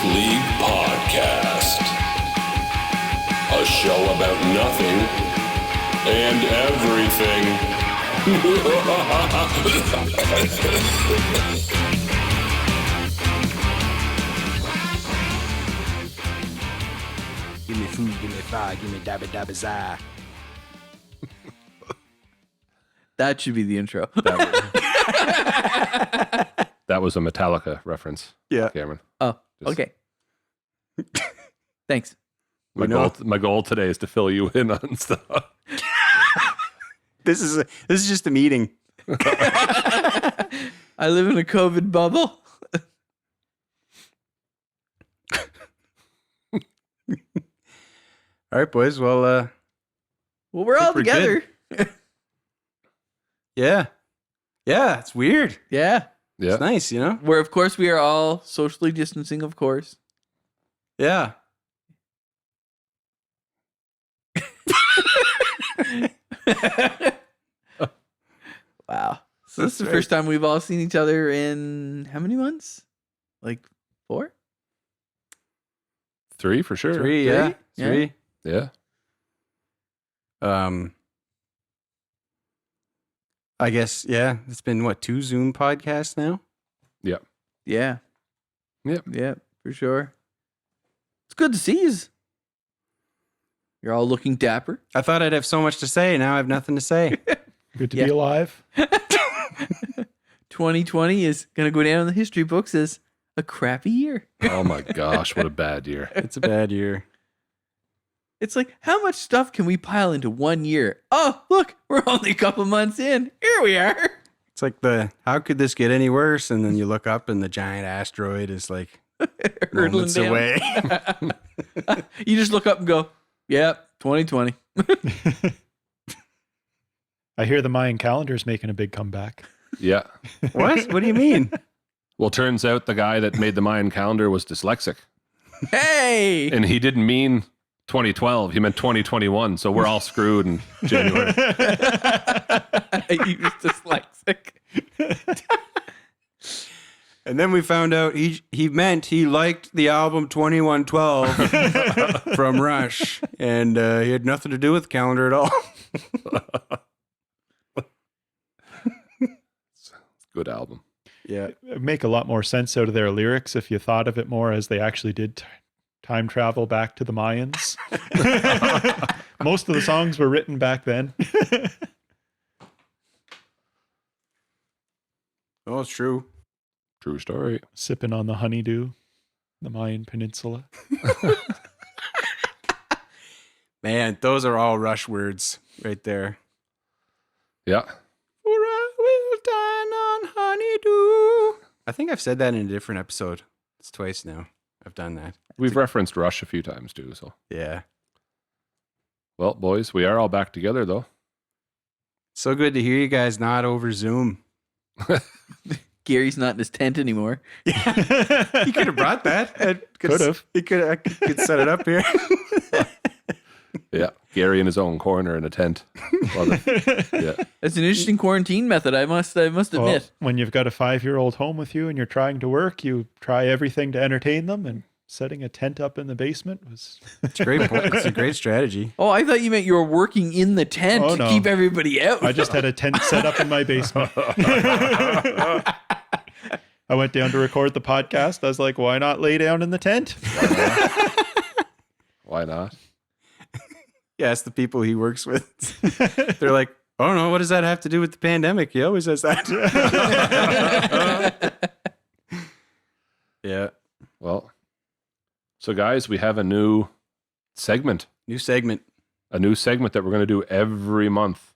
League Podcast. A show about nothing and everything. Give me food, give me fire, give me dabba dabba za. That should be the intro. That was a Metallica reference. Yeah. Cameron. Oh, okay. Thanks. My goal today is to fill you in on stuff. This is just a meeting. I live in a COVID bubble. All right, boys. Well, We're all we're together. yeah. Yeah, it's weird. Yeah. Yeah. It's nice, you know? Where, of course, we are all socially distancing, of course. Yeah. Wow. So this is the first time we've all seen each other in how many months? Like 4? 3 for sure. 3, yeah. Yeah. 3. Yeah. I guess, yeah. It's been, 2 Zoom podcasts now? Yeah. Yeah. Yep. Yeah, for sure. It's good to see you. You're all looking dapper. I thought I'd have so much to say. Now I have nothing to say. Good to Yeah. be alive. 2020 is going to go down in the history books as a crappy year. Oh my gosh, what a bad year. It's a bad year. It's like, how much stuff can we pile into 1 year? Oh, look, we're only a couple months in. Here we are. It's like how could this get any worse? And then you look up and the giant asteroid is like Hurtling moments down. away. You just look up and go, yep, 2020. I hear the Mayan calendar's making a big comeback. Yeah. What? What do you mean? Well, turns out the guy that made the Mayan calendar was dyslexic. Hey! And he didn't mean 2012. He meant 2021. So we're all screwed in January. He was dyslexic. And then we found out he meant he liked the album 2112 from Rush, and he had nothing to do with the calendar at all. Good album. Yeah. It'd make a lot more sense out of their lyrics if you thought of it more as they actually did time travel back to the Mayans. Most of the songs were written back then. Oh, it's true. True story. Sipping on the honeydew, the Mayan Peninsula. Man, those are all Rush words right there. Yeah. For I will dine on honeydew. I think I've said that in a different episode. It's twice now. I've done that. We've referenced Rush a few times too. So, Yeah. well, boys, we are all back together though. So good to hear you guys not over Zoom. Gary's not in his tent anymore. You could have brought that. Could have. I could set it up here. Yeah. Gary in his own corner in a tent. Yeah. That's an interesting quarantine method, I must admit. Well, when you've got a 5-year-old home with you and you're trying to work, you try everything to entertain them, and setting a tent up in the basement was... It's a great point. It's a great strategy. Oh, I thought you meant you were working in the tent Oh, to no. keep everybody out. I just had a tent set up in my basement. I went down to record the podcast. I was like, why not lay down in the tent? Why not? Yeah, it's the people he works with. They're like, oh no, what does that have to do with the pandemic? He always says that. Yeah. Well, so guys, we have a new segment. New segment. A new segment that we're going to do every month.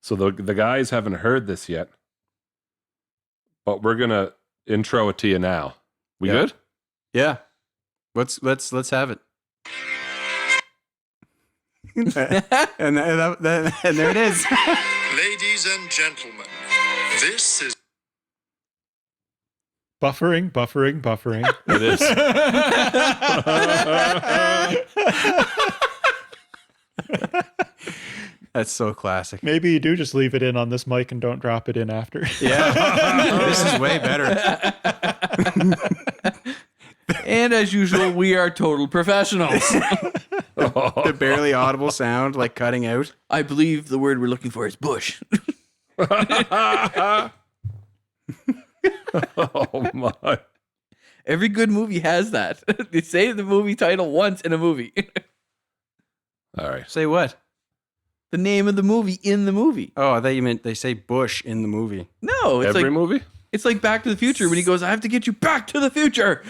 So the guys haven't heard this yet, but we're going to intro it to you now. We Yeah. good? Yeah. Let's have it. and there it is. Ladies and gentlemen, this is Buffering. It is. That's so classic. Maybe you do just leave it in on this mic and don't drop it in after. Yeah. This is way better. And as usual, we are total professionals. The barely audible sound, like cutting out. I believe the word we're looking for is bush. Oh my. Every good movie has that. They say the movie title once in a movie. All right. Say what? The name of the movie in the movie. Oh, I thought you meant they say Bush in the movie. No, it's Every like movie? it's like Back to the Future when he goes, "I have to get you back to the future."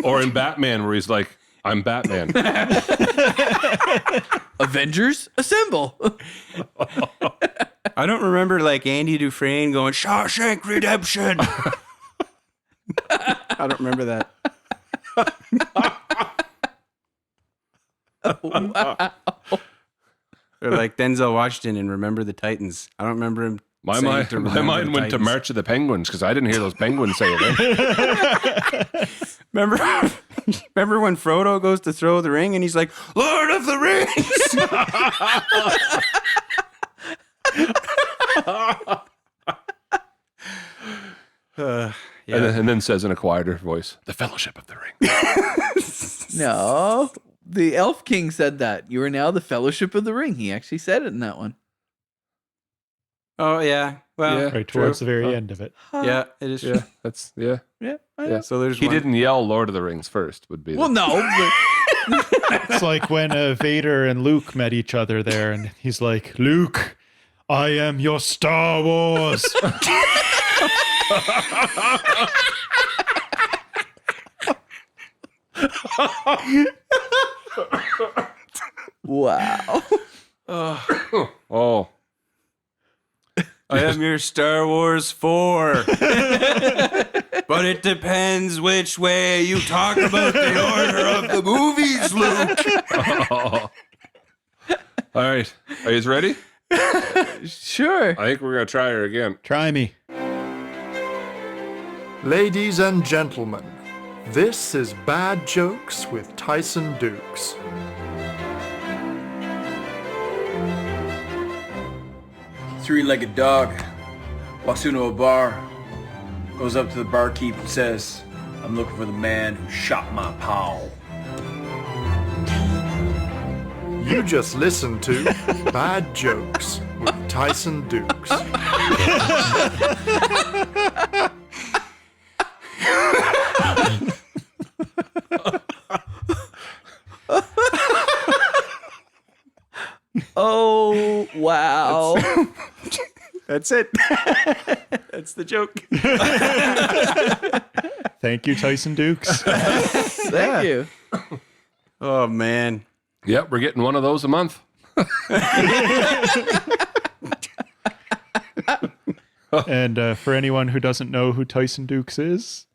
Or in Batman where he's like, I'm Batman. Avengers assemble. I don't remember like Andy Dufresne going Shawshank Redemption. I don't remember that. Wow. Or like Denzel Washington in Remember the Titans. I don't remember him. My saying mind, to my Remember mind the went to Titans. March of the Penguins because I didn't hear those penguins say it. Remember when Frodo goes to throw the ring and he's like, Lord of the Rings. Yeah. And then says in a quieter voice, the Fellowship of the Ring. No, the Elf King said that. You are now the Fellowship of the Ring. He actually said it in that one. Oh yeah. Well, Yeah. Right true. towards the very end of it. Yeah, it is. Yeah, that's, yeah. Yeah. Yeah. So there's He one. didn't yell Lord of the Rings first, would be Well, no. But It's like when Vader and Luke met each other there, and he's like, Luke, I am your Star Wars. wow. Oh, I am your Star Wars 4. But it depends which way you talk about the order of the movies, Luke. all right. Are you ready? Sure. I think we're going to try her again. Try me. Ladies and gentlemen, this is Bad Jokes with Tyson Dux. Three-legged dog walks into a bar, goes up to the barkeep and says, "I'm looking for the man who shot my pal." You just listened to Bad Jokes with Tyson Dux. Oh, wow. That's it. That's the joke. Thank you, Tyson Dukes. Thank you. Oh, man. Yep, we're getting one of those a month. And for anyone who doesn't know who Tyson Dukes is,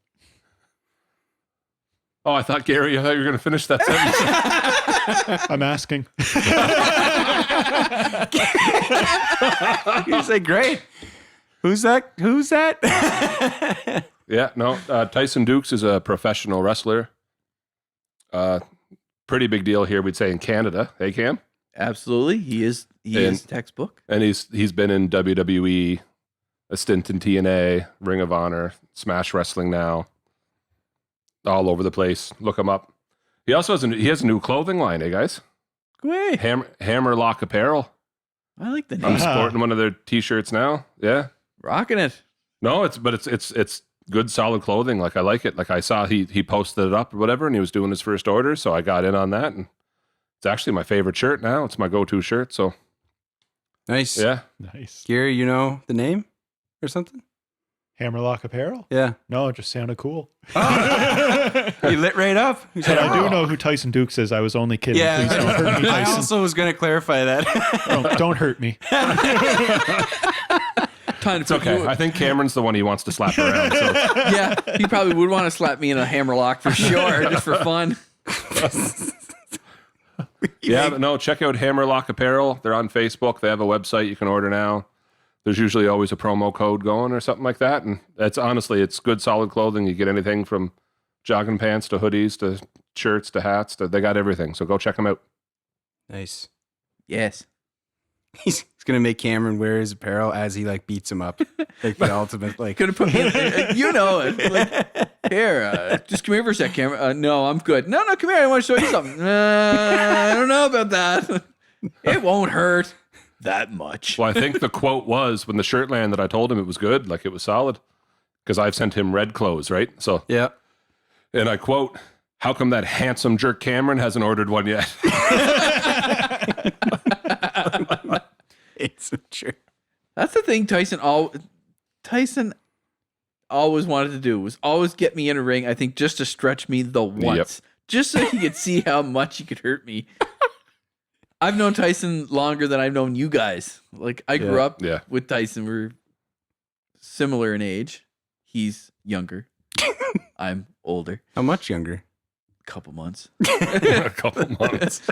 Oh, I thought, Gary, I thought you were going to finish that sentence. I'm asking. You say, great. Who's that? Who's that? Yeah, no. Tyson Dux is a professional wrestler. Pretty big deal here, we'd say, in Canada. Hey, Cam? Absolutely. He is textbook. And he's been in WWE, a stint in TNA, Ring of Honor, Smash Wrestling now, all over the place. Look him up. He also has a new clothing line, hey guys? Great. Hammerlock Apparel. I like the I'm name. sporting one of their t-shirts now. Yeah. Rocking it. No, it's good solid clothing. Like I like it. Like I saw he posted it up or whatever, and he was doing his first order, so I got in on that, and it's actually my favorite shirt now. It's my go-to shirt. So Nice. yeah. Nice. Gary, you know the name or something? Hammerlock Apparel? Yeah. No, it just sounded cool. He lit right up. He But said, I do "Oh." know who Tyson Dukes is. I was only kidding. Yeah. Please don't hurt me, I Tyson. also was going to clarify that. Don't hurt me. Time to It's okay. I think Cameron's the one he wants to slap around. So Yeah, he probably would want to slap me in a hammerlock for sure, just for fun. yeah, but no, check out Hammerlock Apparel. They're on Facebook. They have a website you can order now. There's usually always a promo code going or something like that. And it's good, solid clothing. You get anything from jogging pants to hoodies to shirts to hats. They got everything. So go check them out. Nice. Yes. He's going to make Cameron wear his apparel as he like beats him up. Like the ultimate, like. Could have put me in, you know it. Like, Here, just come here for a sec, Cameron. No, I'm good. No, come here. I want to show you something. I don't know about that. It won't hurt that much. Well, I think the quote was when the shirt landed, I told him it was good, like it was solid, because I've sent him red clothes, right? So Yeah. and I quote, "How come that handsome jerk Cameron hasn't ordered one yet?" It's true. That's the thing Tyson always wanted to do, was always get me in a ring, I think, just to stretch me the once. Just so he could see how much he could hurt me. I've known Tyson longer than I've known you guys. Like, I grew up with Tyson. We're similar in age. He's younger. I'm older. How much younger? Couple months. A couple months.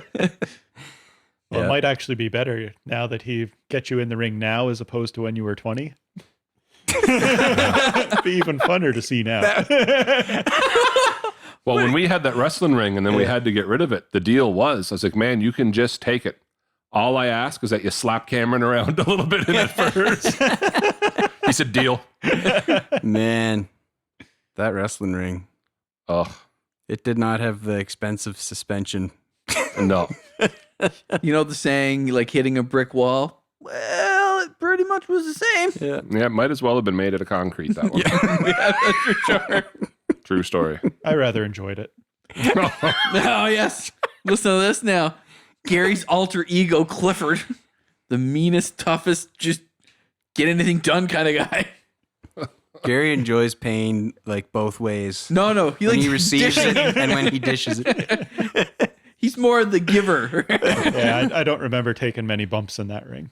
Well, it might actually be better now that he gets you in the ring now as opposed to when you were 20. It'd be even funner to see now. Well, when we had that wrestling ring and then we had to get rid of it, the deal was, I was like, man, you can just take it. All I ask is that you slap Cameron around a little bit in it first. He said, deal. Man, that wrestling ring. Oh, It did not have the expensive suspension. no. You know the saying, like hitting a brick wall? Well, it pretty much was the same. Yeah. Yeah, it might as well have been made out of concrete, that one. Yeah, that's for sure. True story. I rather enjoyed it. Oh, yes. Listen to this now. Gary's alter ego, Clifford. The meanest, toughest, just get anything done kind of guy. Gary enjoys pain like both ways. No. When he receives it and when he dishes it. He's more the giver. Yeah, I don't remember taking many bumps in that ring.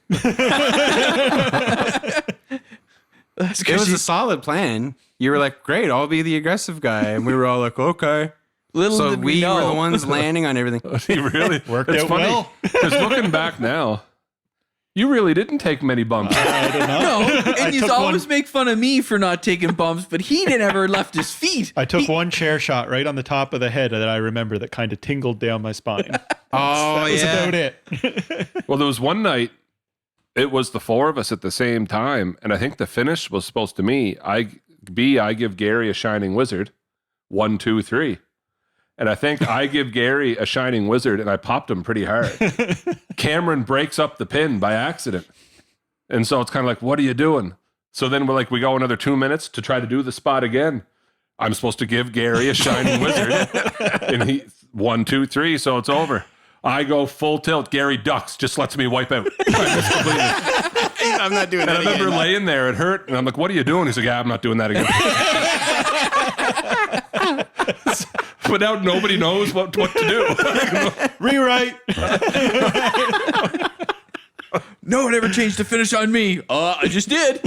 That's It was a solid plan. You were like, great, I'll be the aggressive guy. And we were all like, okay. little So did we know. were the ones landing on everything. He really Worked it's out funny, well. because looking back now, you really didn't take many bumps. I don't know. No, I and you took always one- make fun of me for not taking bumps, but he never left his feet. I took one chair shot right on the top of the head that I remember that kind of tingled down my spine. Oh, That was about it. Well, there was one night, it was the four of us at the same time, and I think the finish was supposed to me. I give Gary a shining wizard, 1, 2, 3. And I think I give Gary a shining wizard, and I popped him pretty hard. Cameron breaks up the pin by accident. And so it's kind of like, what are you doing? So then we go another 2 minutes to try to do the spot again. I'm supposed to give Gary a shining wizard. And he, 1, 2, 3, so it's over. I go full tilt. Gary ducks, just lets me wipe out. I'm not doing And I remember laying there, it hurt. And I'm like, what are you doing? He's like, yeah, I'm not doing that again. But now nobody knows what to do. Rewrite. No one ever changed the finish on me. I just did.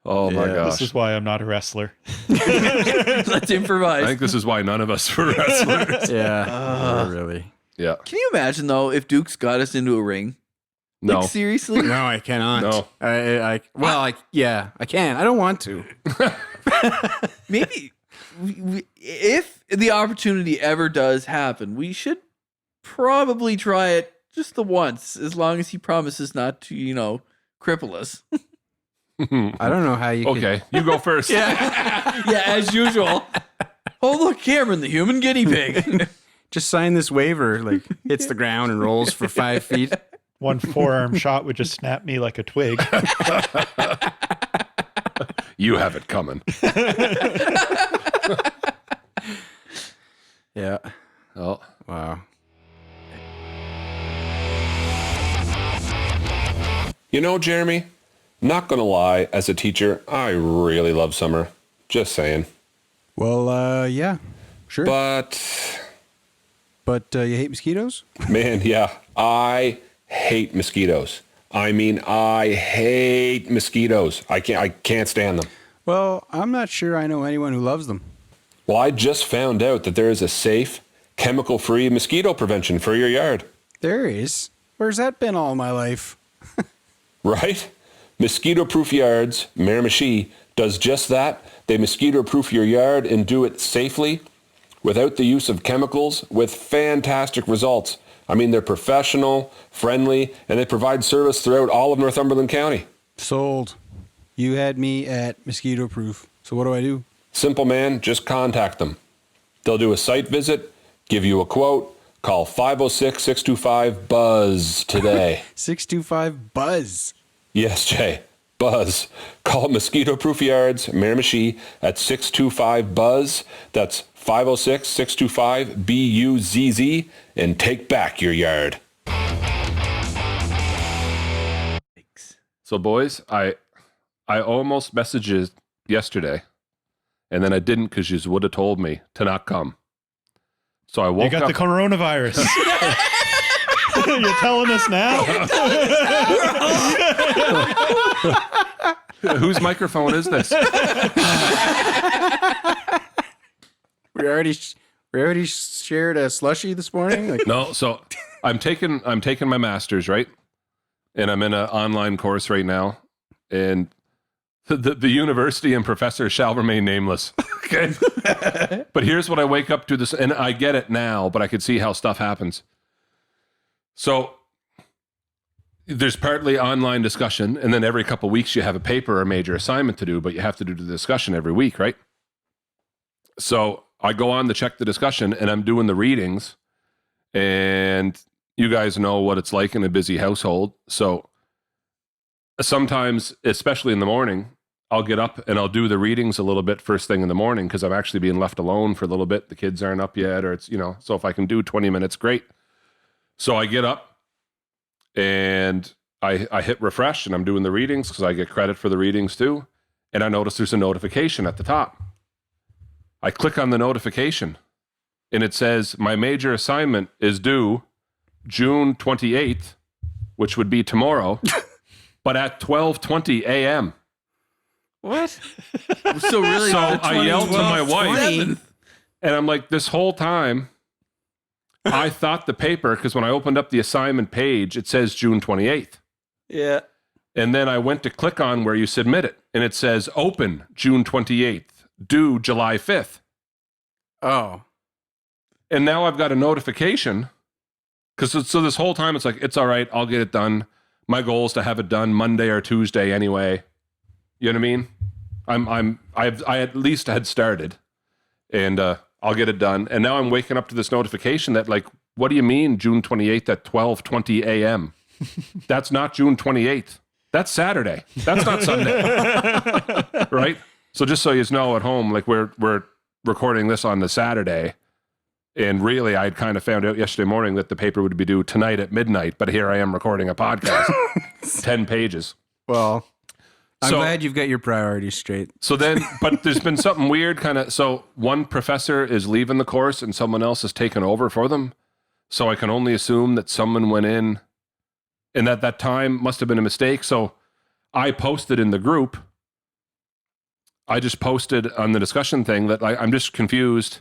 Oh my gosh. This is why I'm not a wrestler. Let's improvise. I think this is why none of us were wrestlers. Yeah. Really. Yeah. Can you imagine, though, if Dukes got us into a ring? No. Like, seriously? No, I cannot. No. I can. I don't want to. Maybe if the opportunity ever does happen, we should probably try it just the once, as long as he promises not to, cripple us. I don't know how you can. Okay, you go first. Yeah, as usual. Oh, look, Cameron, the human guinea pig. Just sign this waiver, like hits the ground and rolls for 5 feet. One forearm shot would just snap me like a twig. You have it coming. Yeah. Oh. Wow. You know, Jeremy, not gonna lie, as a teacher, I really love summer. Just saying. Well, yeah. Sure. But, you hate mosquitoes? man, yeah, I hate mosquitoes. I mean, I hate mosquitoes. I can't stand them. Well, I'm not sure I know anyone who loves them. Well, I just found out that there is a safe, chemical-free mosquito prevention for your yard. There is. Where's that been all my life? Right? Mosquito-proof yards, Miramichi, does just that. They mosquito-proof your yard and do it safely, without the use of chemicals, with fantastic results. I mean, they're professional, friendly, and they provide service throughout all of Northumberland County. Sold. You had me at mosquito proof. So what do I do? Simple, man. Just contact them. They'll do a site visit, give you a quote. Call 506-625-BUZZ today. 625 Yes, Jay. Buzz. Call Mosquito Proof Yards, Miramichi at 625-BUZZ. That's 506-625-BUZZ. And take back your yard. So, boys, I almost messaged yesterday, and then I didn't because you would have told me to not come. So I woke up. You got the coronavirus. You're telling us now? Whose microphone is this? We already shared a slushie this morning. Like, No, so I'm taking my master's, right? And I'm in an online course right now. And the university and professor shall remain nameless. Okay. But here's what I wake up to this, and I get it now, but I could see how stuff happens. So there's partly online discussion, and then every couple of weeks you have a paper or major assignment to do, but you have to do the discussion every week, right? So I go on to check the discussion, and I'm doing the readings, and you guys know what it's like in a busy household. So sometimes, especially in the morning, I'll get up and I'll do the readings a little bit first thing in the morning because I'm actually being left alone for a little bit. The kids aren't up yet, or it's, so if I can do 20 minutes, great. So I get up and I hit refresh and I'm doing the readings because I get credit for the readings too. And I notice there's a notification at the top. I click on the notification and it says my major assignment is due June 28th, which would be tomorrow, but at 12:20 a.m. What? So really, So the I yelled to my 20, wife, and I'm like, this whole time, I thought the paper, because when I opened up the assignment page, it says June 28th. yeah. And then I went to click on where you submit it, and it says open June 28th, due July 5th. Oh. And now I've got a notification, because so this whole time it's like, it's all right, I'll get it done. My goal is to have it done Monday or Tuesday anyway. You know what I mean? I at least had started, and I'll get it done. And now I'm waking up to this notification that, like, what do you mean June 28th at 12:20 a.m.? That's not June 28th. That's Saturday. That's not Sunday. Right? So just so you know at home, like we're recording this on the Saturday, and really I had kind of found out yesterday morning that the paper would be due tonight at midnight, but here I am recording a podcast. 10 pages. Well, I'm So- glad you've got your priorities straight. So then, but there's been something weird kind of. So one professor is leaving the course and someone else has taken over for them. So I can only assume that someone went in and that time must have been a mistake. So I posted in the group. I just posted on the discussion thing that I'm just confused.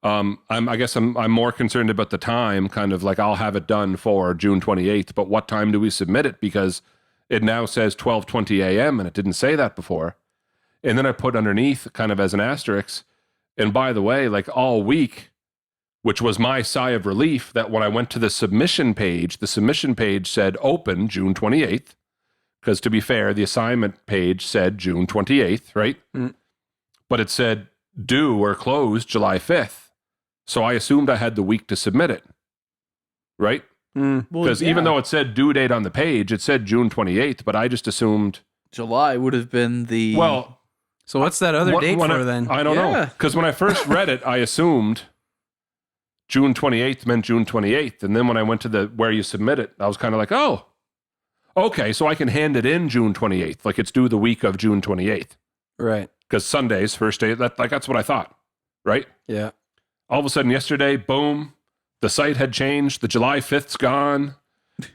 I guess I'm more concerned about the time, kind of like I'll have it done for June 28th, but what time do we submit it? Because it now says 12:20 a.m. and it didn't say that before. And then I put underneath kind of as an asterisk. And by the way, like all week, which was my sigh of relief that when I went to the submission page said open June 28th. Because to be fair, the assignment page said June 28th, right? Mm. But it said due or closed July 5th. So I assumed I had the week to submit it, right? Well, Because even though it said due date on the page, it said June 28th, but I just assumed. July would have been the Well, So what's that other date when for then? I don't know. Yeah. Because when I first read it, I assumed June 28th meant June 28th. And then when I went to where you submit it, I was kind of like, oh, okay, so I can hand it in June 28th. Like it's due the week of June 28th. Right. Because Sunday's first day, that's what I thought, right? Yeah. All of a sudden yesterday, boom, the site had changed. The July 5th's gone.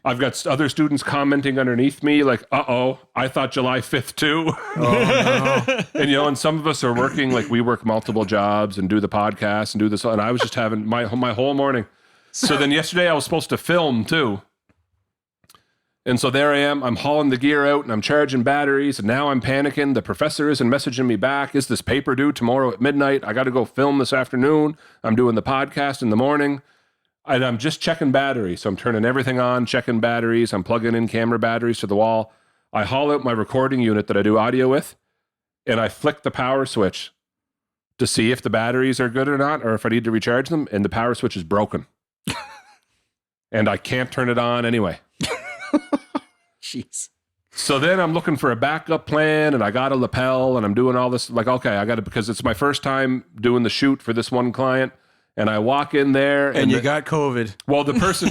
I've got other students commenting underneath me like, uh-oh, I thought July 5th too. And, and some of us are working, like we work multiple jobs and do the podcast and do this. And I was just having my whole morning. So then yesterday I was supposed to film too. And so there I am. I'm hauling the gear out and I'm charging batteries. And now I'm panicking. The professor isn't messaging me back. Is this paper due tomorrow at midnight? I got to go film this afternoon. I'm doing the podcast in the morning. And I'm just checking batteries. So I'm turning everything on, checking batteries. I'm plugging in camera batteries to the wall. I haul out my recording unit that I do audio with, and I flick the power switch to see if the batteries are good or not, or if I need to recharge them, and the power switch is broken. And I can't turn it on anyway. Jeez. So then I'm looking for a backup plan, and I got a lapel, and I'm doing all this. Like, okay, I got it because it's my first time doing the shoot for this one client. And I walk in there, And you got COVID. well, the person,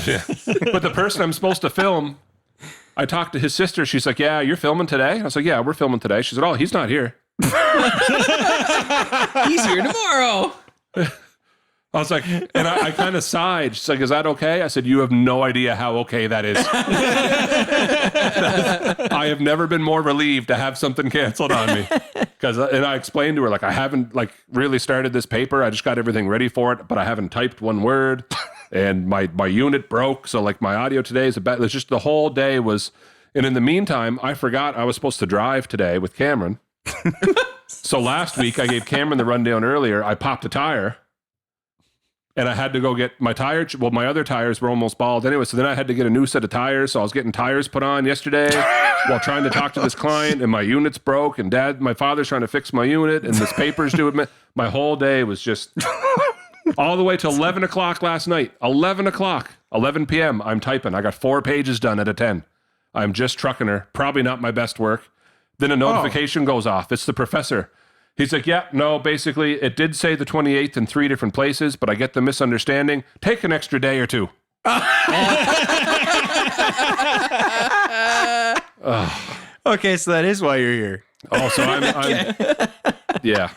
but the person I'm supposed to film, I talked to his sister. She's like, "Yeah, you're filming today." I was like, "Yeah, we're filming today." She said, "Oh, he's not here." He's here tomorrow. I was like, and I kind of sighed. She's like, "Is that okay?" I said, "You have no idea how okay that is." I have never been more relieved to have something canceled on me. And I explained to her, like, I haven't like really started this paper. I just got everything ready for it, but I haven't typed one word. And my unit broke. So like my audio today is it's just the whole day was. And in the meantime, I forgot I was supposed to drive today with Cameron. So last week I gave Cameron the rundown earlier. I popped a tire. And I had to go get my tire. Well, my other tires were almost bald anyway. So then I had to get a new set of tires. So I was getting tires put on yesterday while trying to talk to this client. And my unit's broke. And my father's trying to fix my unit. And this paper's due. My whole day was just all the way to 11 o'clock last night. 11 o'clock, 11 p.m. I'm typing. I got 4 pages done out of 10. I'm just trucking her. Probably not my best work. Then a notification goes off. It's the professor. He's like, yeah, no, basically, it did say the 28th in 3 different places, but I get the misunderstanding. Take an extra day or 2. Okay, so that is why you're here. Oh, so I'm yeah.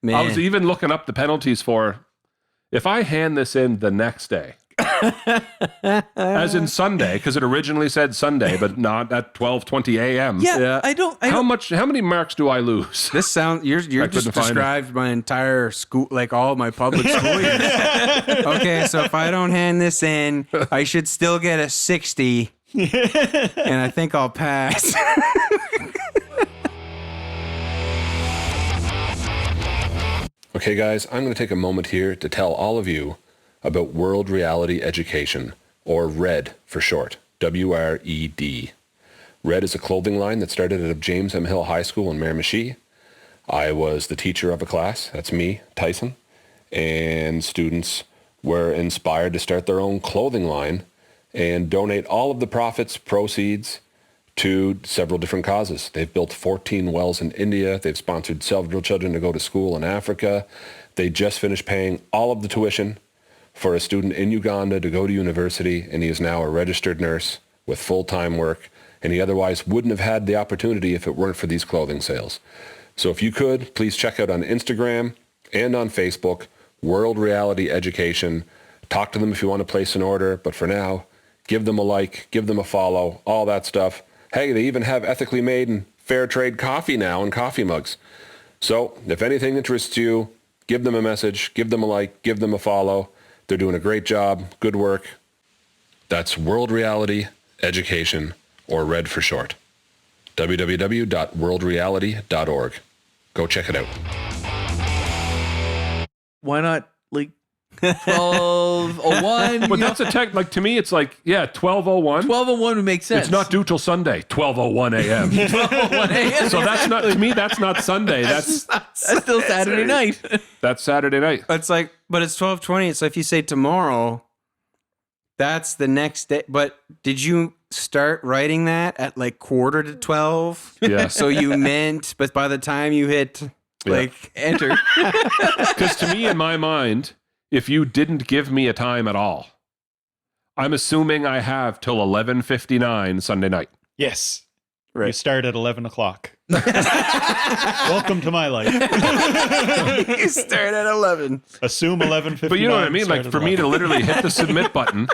Man. I was even looking up the penalties for if I hand this in the next day, as in Sunday, because it originally said Sunday, but not at 12:20 a.m. Yeah, I don't. How many marks do I lose? This sounds you're just described my entire school, like all my public school years. Okay, so if I don't hand this in, I should still get a 60, and I think I'll pass. Okay, guys, I'm going to take a moment here to tell all of you about World Reality Education, or RED for short, W-R-E-D. RED is a clothing line that started at James M. Hill High School in Miramichi. I was the teacher of a class, that's me, Tyson, and students were inspired to start their own clothing line and donate all of the proceeds to several different causes. They've built 14 wells in India. They've sponsored several children to go to school in Africa. They just finished paying all of the tuition for a student in Uganda to go to university, and he is now a registered nurse with full-time work, and he otherwise wouldn't have had the opportunity if it weren't for these clothing sales. So if you could, please check out on Instagram and on Facebook, World Reality Education. Talk to them if you want to place an order, but for now, give them a like, give them a follow, all that stuff. Hey, they even have ethically made and fair trade coffee now in coffee mugs. So if anything interests you, give them a message, give them a like, give them a follow. They're doing a great job, good work. That's World Reality Education, or RED for short. www.worldreality.org. Go check it out. Why not like 12:01? But that's a tech, like to me, it's like, yeah, 12:01. 12:01 would make sense. It's not due till Sunday, 12:01 a.m. 12:01 a.m. So that's not, to me, that's not Sunday. That's still Saturday night. that's Saturday night. It's like, but it's 12:20. So if you say tomorrow, that's the next day. But did you start writing that at like 11:45? Yeah. So you meant, but by the time you hit like Enter. Because to me, in my mind, if you didn't give me a time at all, I'm assuming I have till 11:59 Sunday night. Yes. Right. You start at 11 o'clock. Welcome to my life. you start at 11. Assume 11:59. But you know what I mean? Like for me to literally hit the submit button,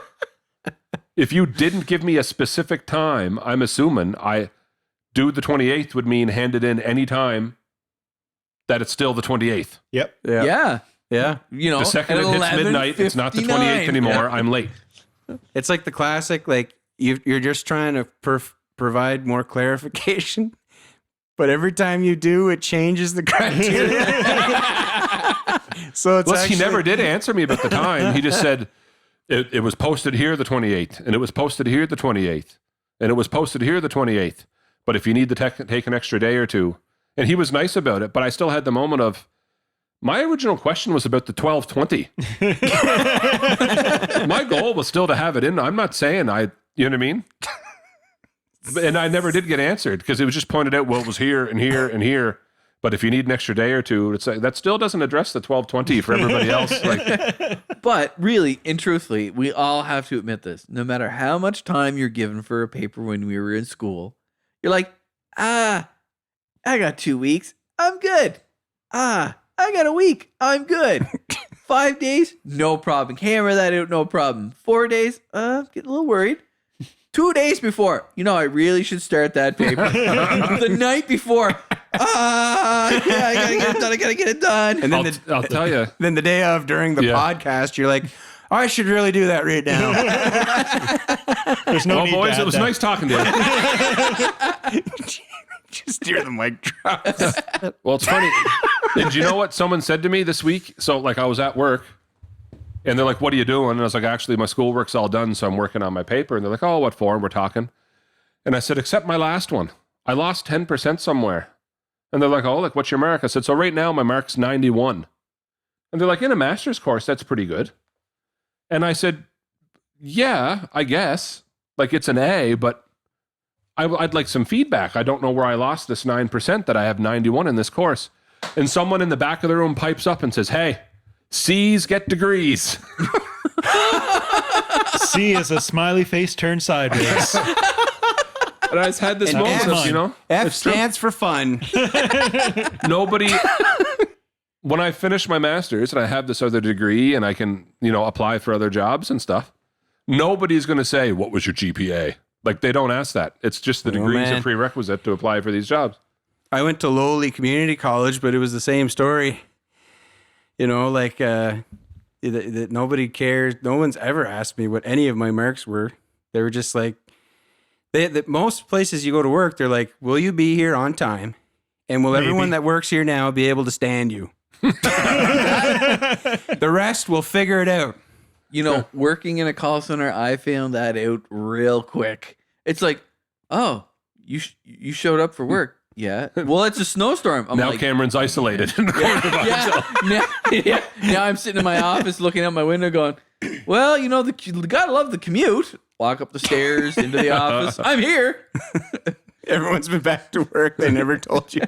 if you didn't give me a specific time, I'm assuming I do the 28th would mean hand it in any time that it's still the 28th. Yep. Yeah. You know, The second it hits midnight, it's not the 28th anymore. Yeah. I'm late. It's like the classic, like you're just trying to provide more clarification, but every time you do, it changes the criteria. So it's Plus, actually, he never did answer me about the time. He just said it was posted here the 28th, and it was posted here the 28th, and it was posted here the 28th. But if you need to take an extra day or two, and he was nice about it, but I still had the moment of, my original question was about the 12:20. My goal was still to have it in. I'm not saying you know what I mean? And I never did get answered because it was just pointed out, well, it was here and here and here. But if you need an extra day or two, it's like, that still doesn't address the 12:20 for everybody else. Like, but really and truthfully, we all have to admit this. No matter how much time you're given for a paper when we were in school, you're like, I got 2 weeks. I'm good. I got a week. I'm good. 5 days, no problem. Hammer that out, no problem. 4 days, getting a little worried. 2 days before, I really should start that paper. The night before, I gotta get it done. And then I'll tell you. Then the day of during the podcast, you're like, I should really do that right now. There's no need boys, to it was nice talking to you. Just steer the mic drops. Well, it's funny. Did you know what someone said to me this week? So, like, I was at work, and they're like, what are you doing? And I was like, actually, my schoolwork's all done, so I'm working on my paper. And they're like, oh, what for? And we're talking. And I said, except my last one. I lost 10% somewhere. And they're like, oh, like, what's your mark? I said, so right now, my mark's 91. And they're like, in a master's course, that's pretty good. And I said, yeah, I guess. Like, it's an A, but I'd like some feedback. I don't know where I lost this 9% that I have 91 in this course. And someone in the back of the room pipes up and says, hey, C's get degrees. C is a smiley face turned sideways. And I just had this moment of, F stands for fun. Nobody, when I finish my master's and I have this other degree and I can, apply for other jobs and stuff, nobody's going to say, what was your GPA? Like, they don't ask that. It's just the degrees are prerequisite to apply for these jobs. I went to lowly community college, but it was the same story. That nobody cares. No one's ever asked me what any of my marks were. They were just like, most places you go to work, they're like, will you be here on time? And will everyone that works here now be able to stand you? The rest will figure it out. Working in a call center, I found that out real quick. It's like, oh, you showed up for work. Yeah. Well, it's a snowstorm. I'm now like, Cameron's isolated. Now I'm sitting in my office looking out my window going, well, you gotta love the commute. Walk up the stairs into the office. I'm here. Everyone's been back to work. They never told you.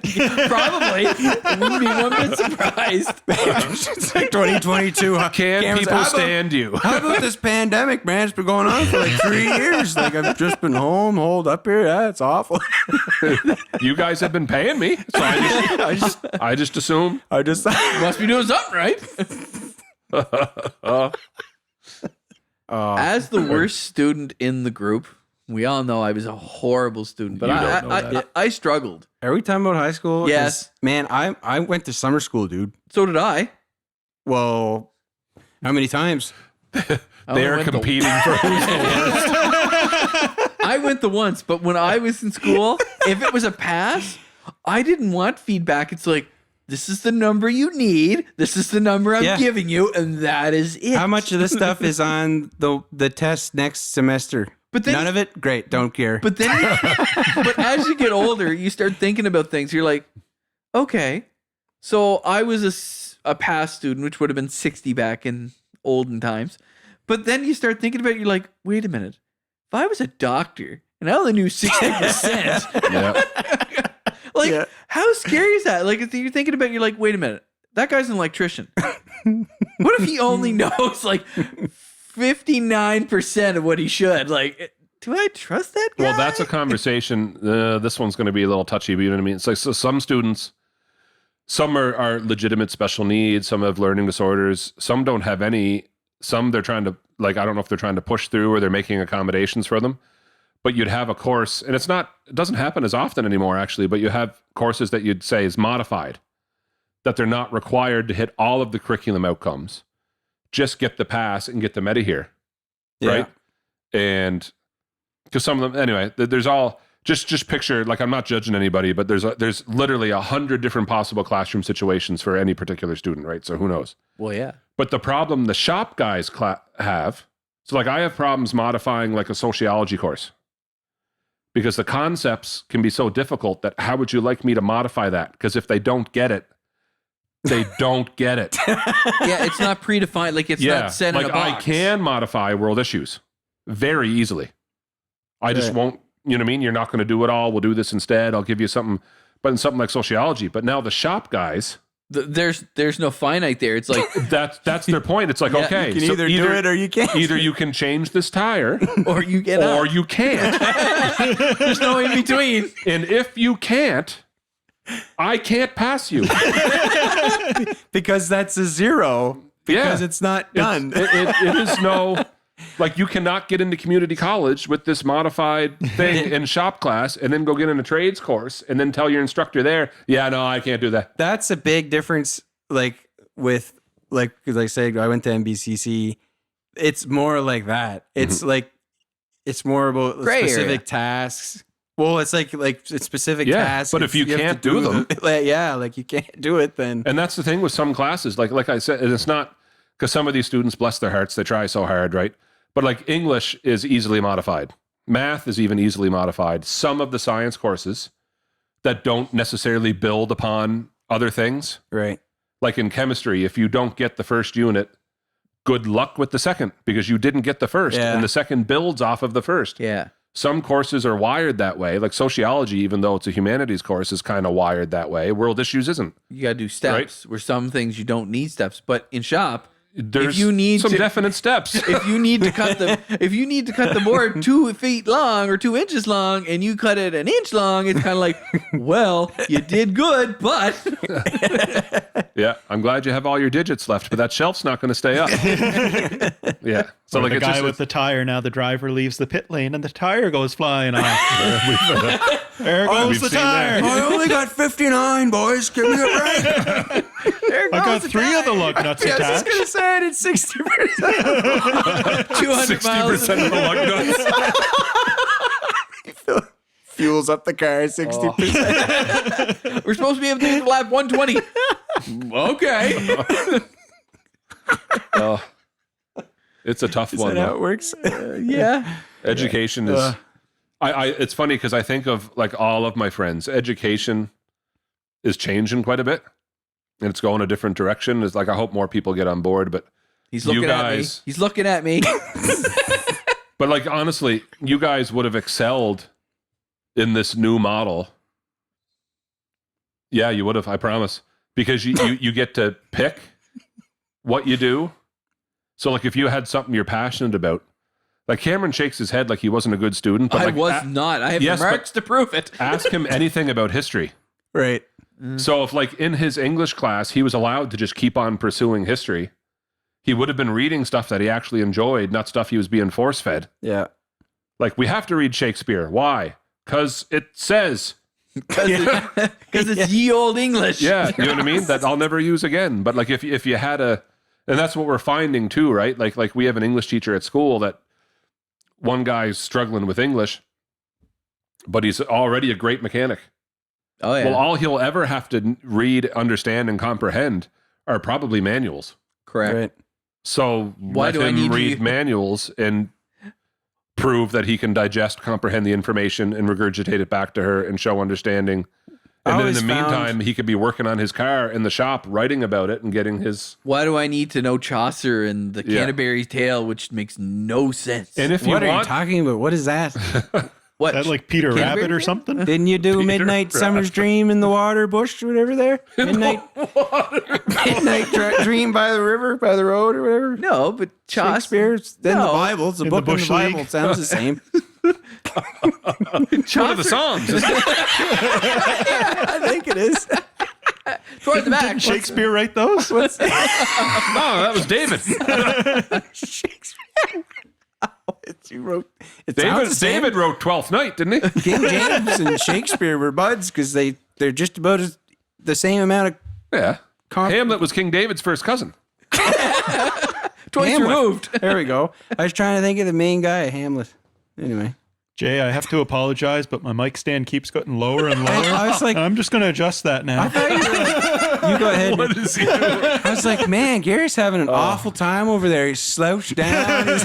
Probably. Wouldn't be one bit surprised. It's like 2022. Can people stand you? How about this pandemic, man? It's been going on for like 3 years. Like, I've just been home, holed up here. Yeah, it's awful. You guys have been paying me, so I just assume. Must be doing something right. As the worst student in the group, we all know I was a horrible student, but I struggled. Are we talking about high school? Yes. Man, I went to summer school, dude. So did I. Well, how many times? They are competing for who's the worst. I went the once, but when I was in school, if it was a pass, I didn't want feedback. It's like, this is the number you need. This is the number I'm giving you, and that is it. How much of this stuff is on the test next semester? But then, none of it? Great, don't care. But then, but as you get older, you start thinking about things. You're like, okay, so I was a pass student, which would have been 60 back in olden times. But then you start thinking about it, you're like, wait a minute. If I was a doctor and I only knew 60%, how scary is that? Like, if you're thinking about it, you're like, wait a minute. That guy's an electrician. What if he only knows like 59% of what he should? Like, do I trust that guy? Well, that's a conversation. This one's going to be a little touchy, but you know what I mean? It's like, so some students, some are legitimate special needs. Some have learning disorders. Some don't have any. Some they're trying to, like, I don't know if they're trying to push through or they're making accommodations for them. But you'd have a course, and it doesn't happen as often anymore, actually, but you have courses that you'd say is modified, that they're not required to hit all of the curriculum outcomes. Just get the pass and get the meta here, right? And because some of them, anyway, there's all, just picture, like, I'm not judging anybody, but there's literally 100 different possible classroom situations for any particular student, right? So who knows? Well, yeah. But the problem the shop guys have, so like I have problems modifying like a sociology course because the concepts can be so difficult that how would you like me to modify that? Because if they don't get it, they don't get it. Yeah, it's not predefined. Like it's not set in a box. I can modify world issues very easily. I just won't, you know what I mean? You're not going to do it all. We'll do this instead. I'll give you something, but in something like sociology. But now the shop guys, there's no finite there. It's like that's their point. It's like, okay, you can either do it or you can't. Either you can change this tire or you get out. or you can't. There's no in between. And if you can't, I can't pass you. Because that's a 0. Because it's not done. It is no, like you cannot get into community college with this modified thing in shop class and then go get in a trades course and then tell your instructor there, yeah, no, I can't do that. That's a big difference. Like with, like, because I said, I went to MBCC. It's more like that. It's like, it's more about specific tasks. Well, it's like it's specific tasks. But if you can't do them, like you can't do it, then. And that's the thing with some classes. Like I said, and it's not because some of these students, bless their hearts, they try so hard, right? But like English is easily modified. Math is even easily modified. Some of the science courses that don't necessarily build upon other things, right? Like in chemistry, if you don't get the first unit, good luck with the second because you didn't get the first, and the second builds off of the first. Yeah. Some courses are wired that way. Like sociology, even though it's a humanities course, is kind of wired that way. World issues isn't. You got to do steps where some things you don't need steps. But in shop, there's if you need some definite steps. If you need to cut the board 2 feet long or 2 inches long, and you cut it an inch long, it's kind of like, well, you did good, but yeah, I'm glad you have all your digits left, but that shelf's not going to stay up. Yeah, so like the guy with the tire. Now the driver leaves the pit lane and the tire goes flying off. There goes the tire. I only got 59, boys. Give me a break. I got 3 of the lug nuts attached. I was just gonna say I did 60%. 200 miles. 60% of the lug nuts. Fuels up the car 60%. We're supposed to be able to do lap 120. Okay. Oh, it's a tough one. Is that how it works? Yeah. Education is. It's funny because I think of like all of my friends. Education is changing quite a bit, and it's going a different direction. It's like I hope more people get on board, but he's looking at me. He's looking at me. But like honestly, you guys would have excelled in this new model. Yeah, you would have. I promise, because you get to pick what you do. So like if you had something you're passionate about. Like Cameron shakes his head like he wasn't a good student. But I like, was not. I have marks to prove it. Ask him anything about history. Right. So if like in his English class, he was allowed to just keep on pursuing history, he would have been reading stuff that he actually enjoyed, not stuff he was being force-fed. Yeah. Like we have to read Shakespeare. Why? Because it says. Because it's ye old English. Yeah, you know what I mean? That I'll never use again. But like if you had and that's what we're finding too, right? Like we have an English teacher at school that one guy's struggling with English, but he's already a great mechanic. Oh, yeah. Well, all he'll ever have to read, understand, and comprehend are probably manuals. Correct. Right. So Why let do I him need read manuals and prove that he can digest, comprehend the information, and regurgitate it back to her and show understanding. And then in the meantime, he could be working on his car in the shop, writing about it and getting his... Why do I need to know Chaucer and the Canterbury Tale, which makes no sense? And if What are you talking about? What is that? What? Is that like Peter Rabbit or something? Didn't you do Midnight Summer's Dream in the water bush or whatever there? Midnight Dream by the river, by the road or whatever? No, but Chaucer. Shakespeare's in the Bible. It's a book in the Bible. It sounds the same. One of the Psalms. Yeah, I think it is. Toward the back. Didn't Shakespeare write those? No, that was David. Shakespeare. David wrote Twelfth Night, didn't he? King James and Shakespeare were buds because they're just about the same amount of. Yeah. Hamlet was King David's first cousin. Twice removed. There we go. I was trying to think of the main guy, Hamlet. Anyway. Jay, I have to apologize, but my mic stand keeps getting lower and lower. I was like, I'm just going to adjust that now. I You go ahead. What is he doing? I was like, man, Gary's having an awful time over there. He's slouched down. He's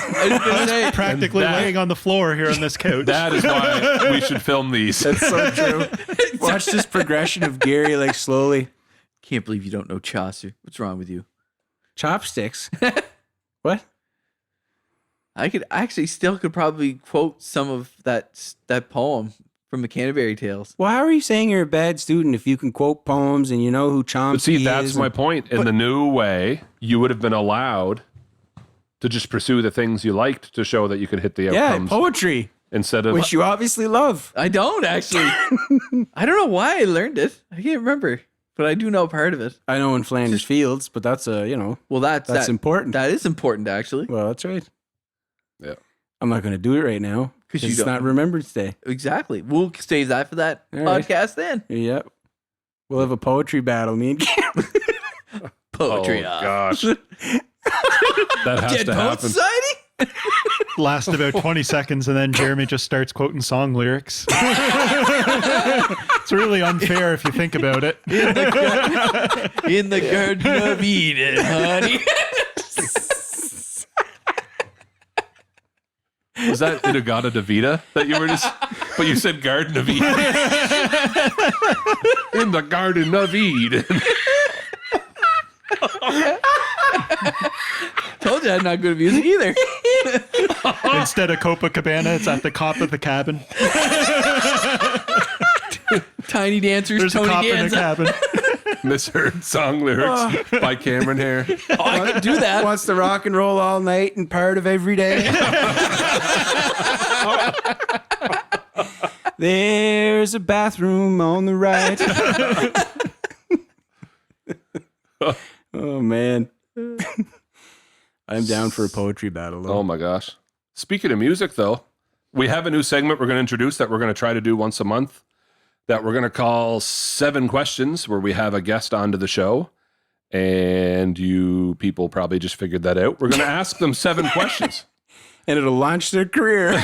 Practically laying on the floor here on this couch. That is why we should film these. That's so true. Watch this progression of Gary, like slowly. Can't believe you don't know Chaucer. What's wrong with you? Chopsticks. What? I could probably quote some of that poem from the Canterbury Tales. Well, how are you saying you're a bad student if you can quote poems and you know who Chomsky But see, is? that's my point. In the new way, you would have been allowed to just pursue the things you liked to show that you could hit the outcomes. Poetry, Instead of which you obviously love. I don't actually. I don't know why I learned it. I can't remember, but I do know part of it. I know in Flanders Fields, but that's Well, that's important. That is important, actually. Well, that's right. Yeah. I'm not going to do it right now because you it's don't. not Remembrance Day. Exactly. We'll save that for that All right. podcast then. Yep. We'll have a poetry battle, me and Cameron. Poetry. Oh, gosh. That has Dead to Poet happen. Society? Last about 20 seconds, and then Jeremy just starts quoting song lyrics. It's really unfair if you think about it. In the Garden of Eden, honey. Was that Inagata Davida that you were just... But you said Garden of Eden. In the Garden of Eden. Told you I'm not good at music either. Instead of Copacabana, it's at the cop of the cabin. Tiny Dancers, There's a Tony cop in a Danza. cabin. Misheard song lyrics by Cameron Hare. Oh, I can do that. Wants to rock and roll all night and part of every day. There's a bathroom on the right. Oh, man. I'm down for a poetry battle, though. Oh my gosh. Speaking of music, though, we have a new segment we're going to introduce that we're going to try to do once a month that we're going to call 7 Questions, where we have a guest onto the show. And you people probably just figured that out. We're going to ask them 7 questions. And it'll launch their career.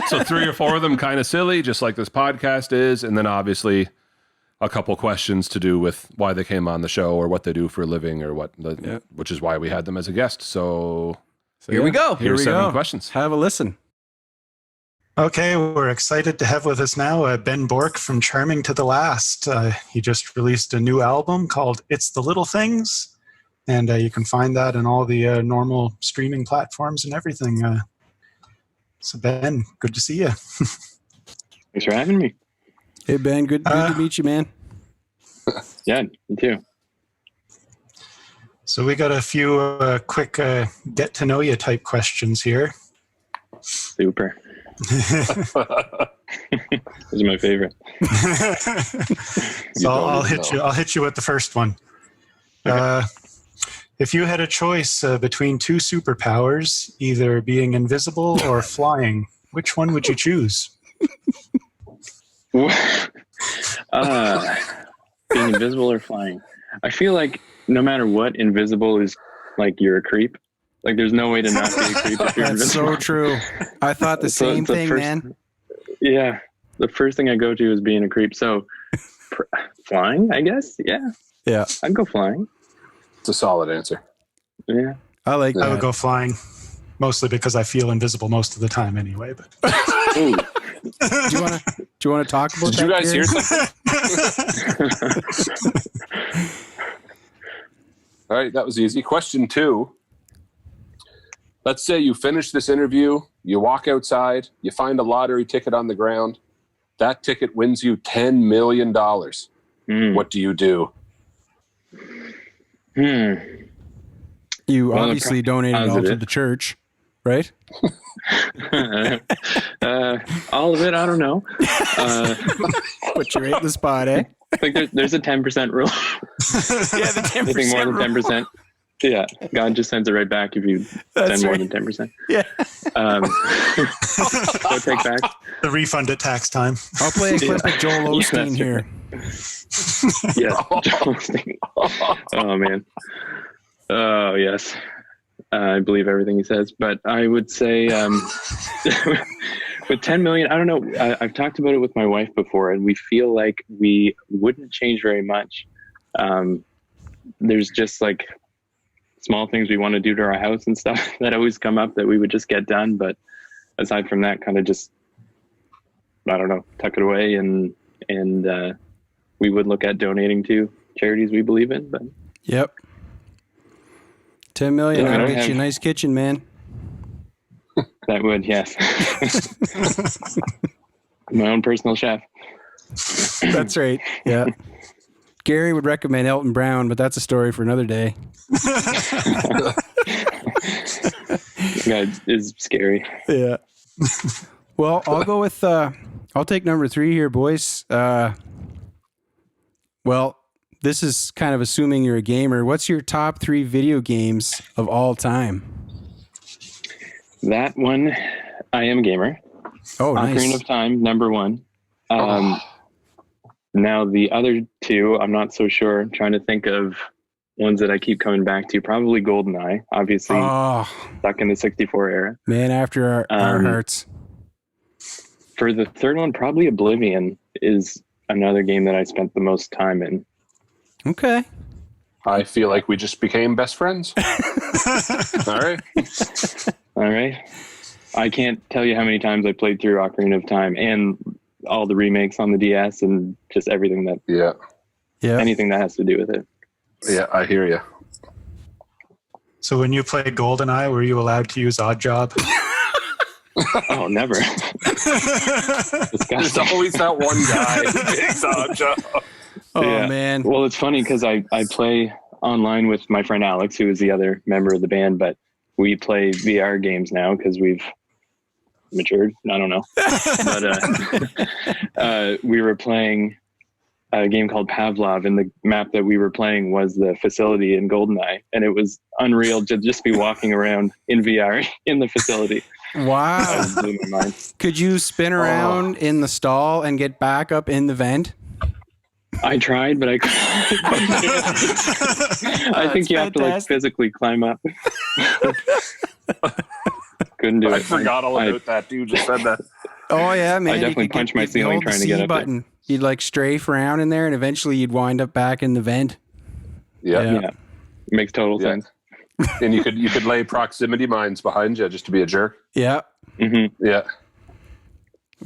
So 3 or 4 of them kind of silly, just like this podcast is. And then obviously a couple questions to do with why they came on the show or what they do for a living or which is why we had them as a guest. So Here we go. here's 7 questions. Have a listen. Okay, we're excited to have with us now Ben Bourque from Charming to the Last. He just released a new album called It's the Little Things, and you can find that in all the normal streaming platforms and everything. So Ben, good to see you. Thanks for having me. Hey, Ben, good to meet you, man. Yeah, me too. So we got a few quick get-to-know-you type questions here. Super. Those are my favorite. So I'll hit you with the first one. Okay. If you had a choice between 2 superpowers, either being invisible or flying, which one would you choose? Being invisible or flying. I feel like no matter what, invisible is like you're a creep. Like there's no way to not be a creep if you're That's invisible. so true. I thought the same thing, man. Yeah. The first thing I go to is being a creep. So flying, I guess. Yeah. Yeah. I'd go flying. It's a solid answer. Yeah. I like that. I would go flying, mostly because I feel invisible most of the time anyway. But Ooh. Do you want to talk about Did that? you guys hear Gary? something? All right, that was easy. Question 2. Let's say you finish this interview, you walk outside, you find a lottery ticket on the ground. That ticket wins you $10 million. What do you do? You obviously donated all to the church, right? All of it, I don't know. Put you right in the spot, eh? Like there's a 10% rule. Yeah, the 10% Anything more than rule. 10%. Yeah, God just sends it right back if you send more than 10%. Yeah. So take back. the refund at tax time. I'll play a clip of Joel Yeah, Osteen that's here. Yeah. Oh man. Oh yes. I believe everything he says, but I would say with 10 million, I don't know. I've talked about it with my wife before, and we feel like we wouldn't change very much. There's just like small things we want to do to our house and stuff that always come up that we would just get done. But aside from that, kind of just, I don't know, tuck it away and we would look at donating to charities we believe in. But yep. 10 million. Yeah, That'll get you a nice kitchen, man. That would, yes. My own personal chef. That's right. Yeah. Gary would recommend Elton Brown, but that's a story for another day. That is scary. Yeah. Well, I'll go with, I'll take number 3 here, boys. Well, this is kind of assuming you're a gamer. What's your top 3 video games of all time? That one, I am a gamer. Oh, nice. Ocarina of Time, number 1. Now, the other 2, I'm not so sure. I'm trying to think of ones that I keep coming back to. Probably GoldenEye, obviously. Stuck in the 64 era. Man after our hearts. For the third one, probably Oblivion is another game that I spent the most time in. Okay. I feel like we just became best friends. All right. All right. I can't tell you how many times I played through Ocarina of Time and all the remakes on the DS and just everything that, anything that has to do with it. Yeah, I hear you. So when you played GoldenEye, were you allowed to use Oddjob? Oh, never. There's always that one guy who takes Oddjob. Oh, man. Well, it's funny because I play online with my friend Alex, who is the other member of the band, but we play VR games now because we've matured. I don't know. But we were playing a game called Pavlov, and the map that we were playing was the facility in GoldenEye, and it was unreal to just be walking around in VR in the facility. Wow. That blew my mind. Could you spin around in the stall and get back up in the vent? I tried, but I couldn't. I think you have to like physically climb up. Couldn't do it. I forgot all about that. Dude just said that. Oh yeah, man. I definitely punched my ceiling trying to get up button. You'd like strafe around in there, and eventually you'd wind up back in the vent. Yeah. Makes total sense. And you could lay proximity mines behind you just to be a jerk. Yeah. Mm-hmm. Yeah.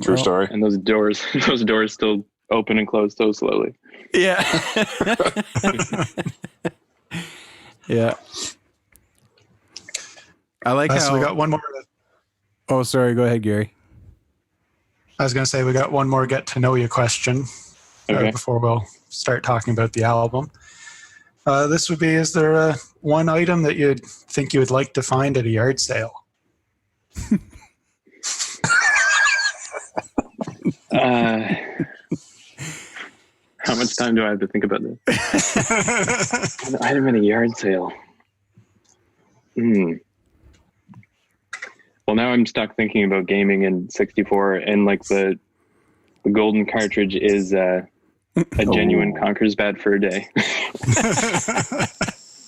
True story. And those doors still open and close so slowly. Yeah. Yeah. I like how... So we got one more... Oh, sorry. Go ahead, Gary. I was going to say we got one more get to know you question before we'll start talking about the album. This would be, is there one item that you'd think you would like to find at a yard sale? How much time do I have to think about this? An item in a yard sale. Well, now I'm stuck thinking about gaming in 64, and like the golden cartridge is a genuine Conker's Bad Fur Day.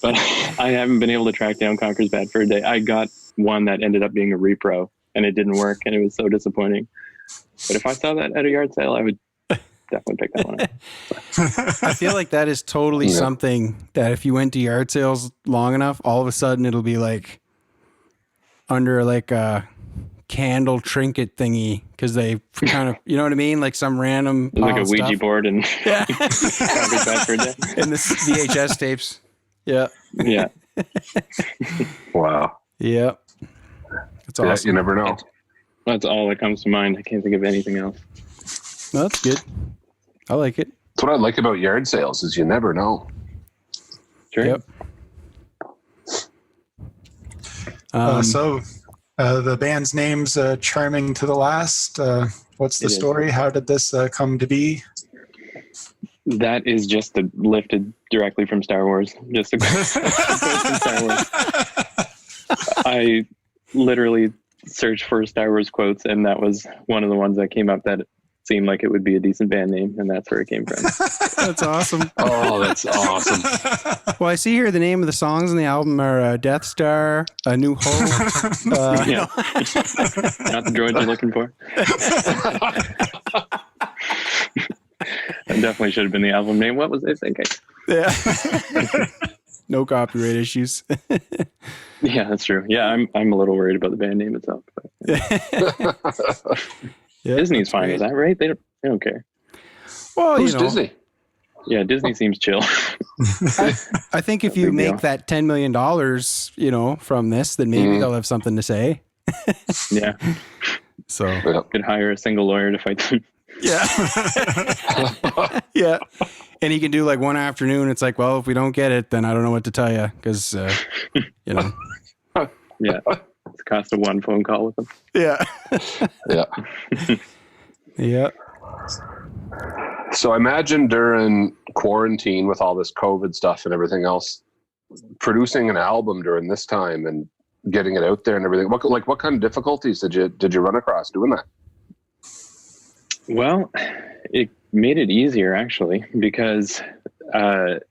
But I haven't been able to track down Conker's Bad Fur Day. I got one that ended up being a repro, and it didn't work, and it was so disappointing. But if I saw that at a yard sale, I would definitely pick that one up. I feel like that is totally something that if you went to yard sales long enough, all of a sudden it'll be like under like a candle trinket thingy, because they kind of, you know what I mean? Like some random like a Ouija stuff. board and yeah. Conker's Bad Fur Day. And the VHS tapes. Yeah. Yeah. Wow. Yeah. That's awesome. You never know. That's all that comes to mind. I can't think of anything else. No, that's good. I like it. That's what I like about yard sales is you never know. Sure. Yep. So the band's name's Charming to the Last. What's the story? How did this come to be? That is just lifted directly from Star Wars. Just a quote from Star Wars. I literally searched for Star Wars quotes, and that was one of the ones that came up that seemed like it would be a decent band name, and that's where it came from. That's awesome. Oh, that's awesome. Well, I see here the name of the songs on the album are Death Star, A New Hope. Yeah. Not the droid you're looking for. That definitely should have been the album name. What was I thinking? Yeah. No copyright issues. Yeah, that's true. Yeah, I'm a little worried about the band name itself. But, Yeah, Disney's fine. great. Is that right? They don't care. Well, Who's you know, Disney? Yeah, Disney seems chill. I think if you Big make deal. that $10 million, you know, from this, then maybe they'll have something to say. Yeah, So, could hire a single lawyer to fight them. yeah. Yeah. And he can do like one afternoon. It's like, well, if we don't get it, then I don't know what to tell you. Cause, you know. Yeah, it's the cost of one phone call with them. Yeah. Yeah. Yeah. So imagine during quarantine with all this COVID stuff and everything else, producing an album during this time and getting it out there and everything. What kind of difficulties did you run across doing that? Well, it made it easier actually, because it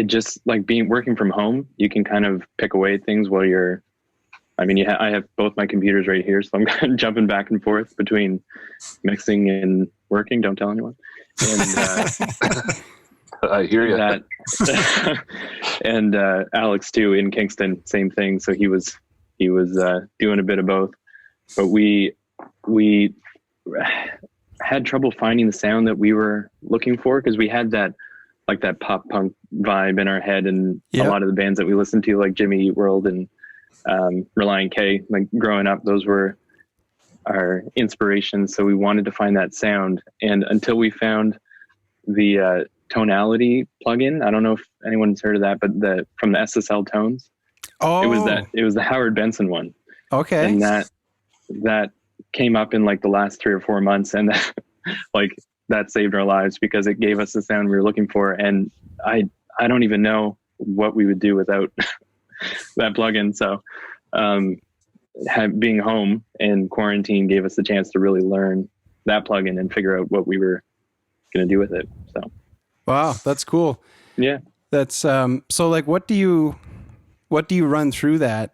just like working from home, you can kind of pick away at things while you're, I mean, I have both my computers right here, so I'm kind of jumping back and forth between mixing and working. Don't tell anyone. And I hear you. that, and Alex too in Kingston, same thing. So he was doing a bit of both, but we had trouble finding the sound that we were looking for, because we had that pop punk vibe in our head, and a lot of the bands that we listened to, like Jimmy Eat World and Relient K, like growing up, those were our inspirations. So we wanted to find that sound, and until we found the tonality plugin, I don't know if anyone's heard of that, but from the SSL Tones, it was the Howard Benson one. Okay. And that came up in like the last 3 or 4 months, and that saved our lives, because it gave us the sound we were looking for. And I don't even know what we would do without that plugin. So being home and quarantine gave us the chance to really learn that plugin and figure out what we were going to do with it. So wow, that's cool. Yeah. That's so like, what do you run through that?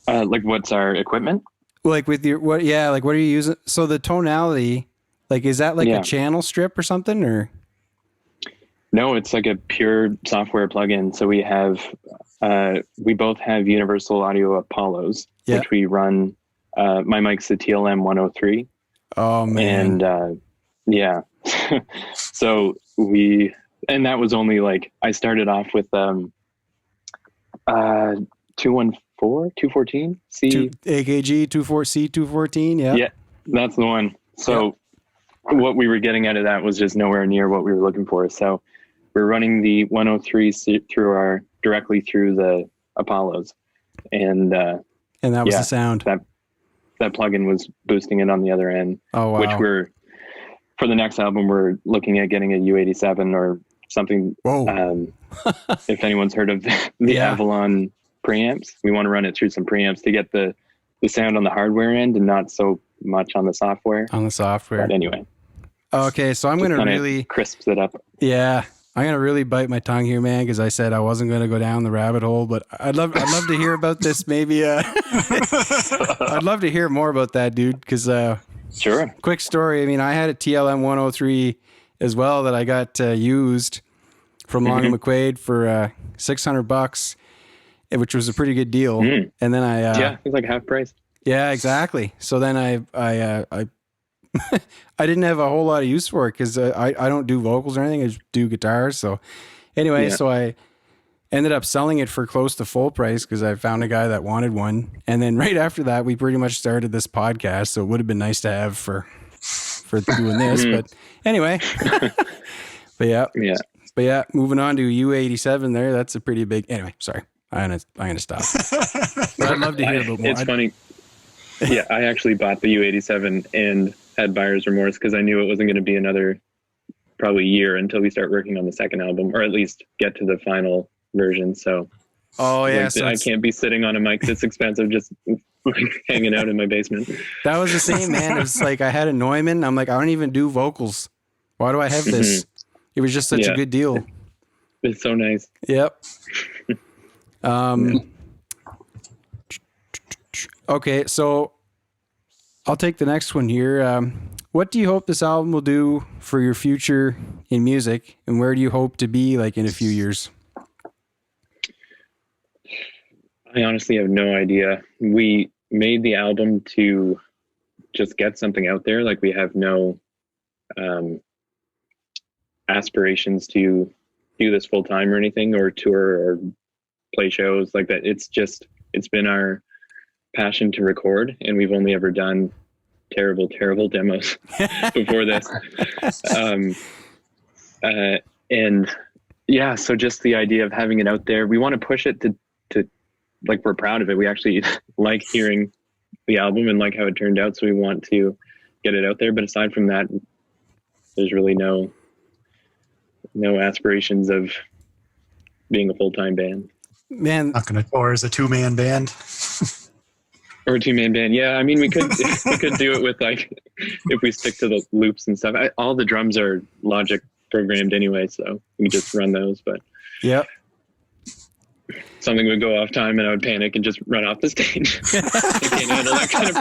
Like what's our equipment? Like with your, what are you using? So the tonality, like, is that like a channel strip or something, or? No, it's like a pure software plugin. So we have, we both have Universal Audio Apollos, which we run. My mic's the TLM 103. Oh man. And so and that was only like, I started off with 214 C AKG 214. Yeah, that's the one. So what we were getting out of that was just nowhere near what we were looking for. So we're running the 103 directly through the Apollos, and that was the sound. That plugin was boosting it on the other end. Oh wow. Which for the next album, we're looking at getting a U87 or something. Whoa. If anyone's heard of the Avalon preamps, we want to run it through some preamps to get the sound on the hardware end and not so much on the software. But anyway. Okay, so I'm going to really crisps it up. Yeah. I'm going to really bite my tongue here, man, because I said I wasn't going to go down the rabbit hole, but I'd love to hear about this. Maybe I'd love to hear more about that, dude, because sure. Quick story. I mean, I had a TLM 103 as well that I got used from Long and McQuaid for $600, which was a pretty good deal. And then it was like half price. Yeah, exactly. So then I I didn't have a whole lot of use for it, because I don't do vocals or anything. I just do guitars. So anyway, so I ended up selling it for close to full price, because I found a guy that wanted one. And then right after that, we pretty much started this podcast. So it would have been nice to have for doing this. But anyway, but yeah, moving on to U87 there. That's a pretty big, anyway, sorry. I'm gonna stop. But I'd love to hear a little more. It's funny. Yeah, I actually bought the U87 and had buyer's remorse, because I knew it wasn't going to be another probably year until we start working on the second album, or at least get to the final version. So, I can't be sitting on a mic this expensive just hanging out in my basement. That was the same, man. It was like I had a Neumann. I'm like, I don't even do vocals. Why do I have this? It was just such a good deal. It's so nice. Yep. Okay, so I'll take the next one here. What do you hope this album will do for your future in music, and where do you hope to be like in a few years? I honestly have no idea. We made the album to just get something out there. Like, we have no aspirations to do this full time or anything, or tour or play shows like that. It's been our passion to record, and we've only ever done terrible demos before this. And yeah, so just the idea of having it out there, we want to push it to like, we're proud of it. We actually like hearing the album and like how it turned out, so we want to get it out there. But aside from that, there's really no aspirations of being a full-time band. Man, Not going to tour as a 2-man band. Or a 2-man band. Yeah, I mean, we could do it with, like, if we stick to the loops and stuff. All the drums are Logic programmed anyway, so we just run those. But yep. Something would go off time and I would panic and just run off the stage. I can't handle that kind of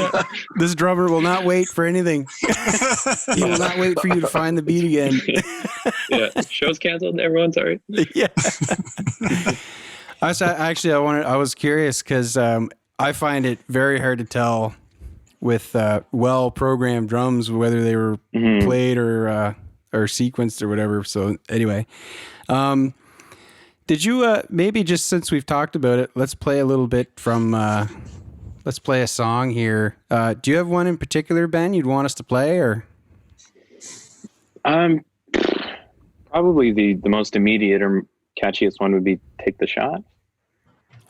pressure. This drummer will not wait for anything. He will not wait for you to find the beat again. Yeah, show's canceled. Everyone's sorry. Yeah. I was curious because I find it very hard to tell with well-programmed drums whether they were played or sequenced or whatever. So anyway, did you maybe just since we've talked about it, let's play a little bit from. Let's play a song here. Do you have one in particular, Ben, you'd want us to play, or? Probably the most immediate or catchiest one would be "Take the Shot."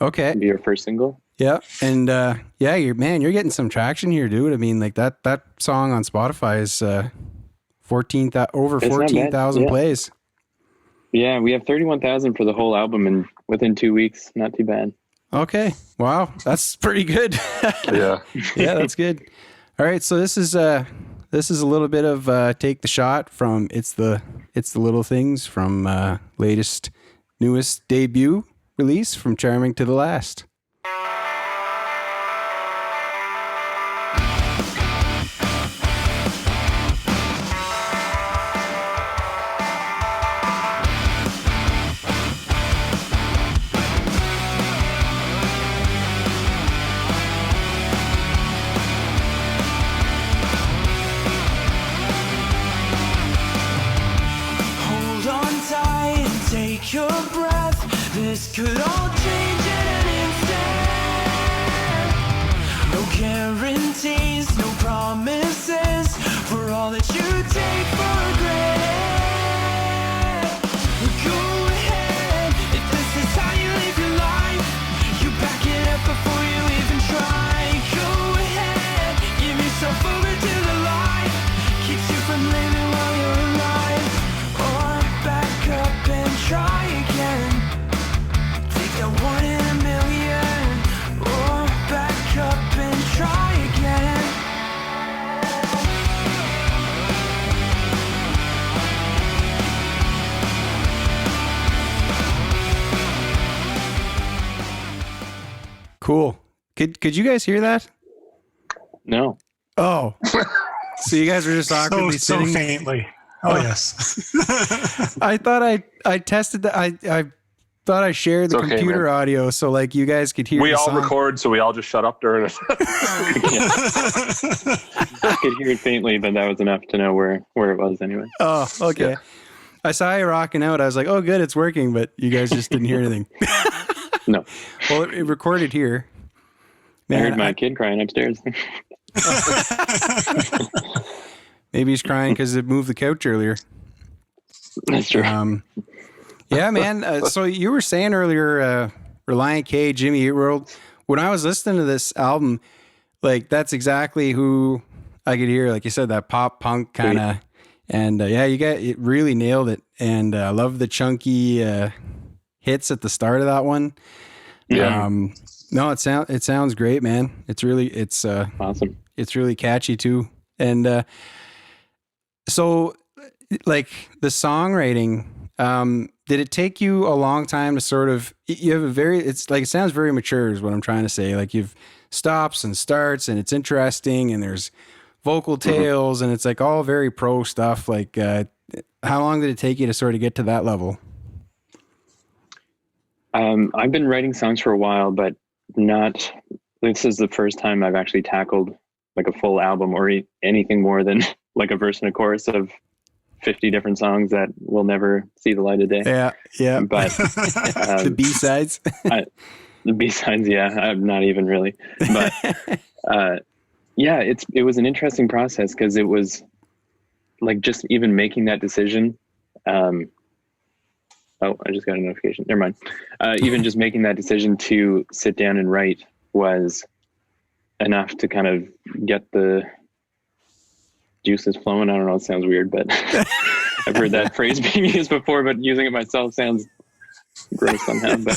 Okay. It'd be your first single. Yeah, and you're getting some traction here, dude. I mean, like that song on Spotify is over 14,000 plays. Yeah, we have 31,000 for the whole album, and within 2 weeks, not too bad. Okay, wow, that's pretty good. Yeah, yeah, that's good. All right, so this is a little bit of "Take the Shot" from It's the Little Things from newest debut release from Charming to the Last. This could all change in an instant. No guarantees, no promises for all that you take for granted. Go ahead, if this is how you live your life, you back it up before you even try. Go ahead, give yourself over to the light, keeps you from living while you're alive. Or back up and try again. One in a million, or back up and try again. Cool. Could you guys hear that? No. Oh, so you guys were just awkwardly so sitting faintly. Oh yes. I thought I tested that. I thought I shared the computer audio so like you guys could hear. We all song. record, so we all just shut up during it. I could hear it faintly, but that was enough to know where it was anyway. Oh, okay. Yeah. I saw you rocking out. I was like, oh, good, it's working, but you guys just didn't hear anything. No. Well, it recorded here. Man, I heard my kid crying upstairs. Maybe he's crying because it moved the couch earlier. That's true. Yeah, man. So you were saying earlier, Reliant K, Jimmy Eat World. When I was listening to this album, like that's exactly who I could hear. Like you said, that pop punk kind of, and it really nailed it. And I love the chunky hits at the start of that one. Yeah. No, it sounds great, man. It's awesome. It's really catchy too. And so, like the songwriting. Did it take you a long time to sort of, it sounds very mature is what I'm trying to say. Like you've stops and starts, and it's interesting, and there's vocal tails, and it's like all very pro stuff. Like, how long did it take you to sort of get to that level? I've been writing songs for a while, but this is the first time I've actually tackled like a full album or anything more than like a verse and a chorus of 50 different songs that will never see the light of day. Yeah. But the B-sides. The B-sides, yeah, I'm not even really. But yeah, it was an interesting process because it was like just even making that decision. Oh, I just got a notification. Never mind. Even just making that decision to sit down and write was enough to kind of get the juices flowing. I don't know. It sounds weird, but I've heard that phrase being used before, but using it myself sounds gross somehow. But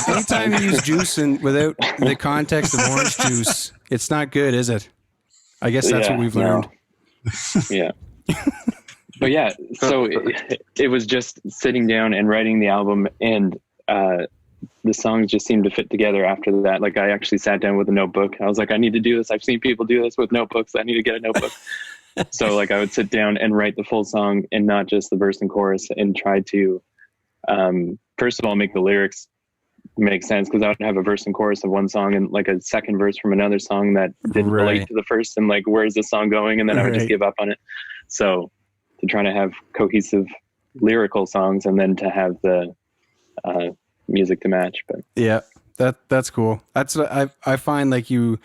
anytime you use juice without the context of orange juice, it's not good, is it? I guess that's what we've learned. Yeah. But yeah, so it was just sitting down and writing the album, and the songs just seemed to fit together after that. Like I actually sat down with a notebook. I was like, I need to do this. I've seen people do this with notebooks. I need to get a notebook. So like I would sit down and write the full song and not just the verse and chorus, and try to, first of all, make the lyrics make sense, because I would have a verse and chorus of one song and like a second verse from another song that didn't relate to the first, and like, where's the song going? And then I would just give up on it. So to try to have cohesive lyrical songs and then to have the music to match. But yeah, that's cool. That's what I find, like you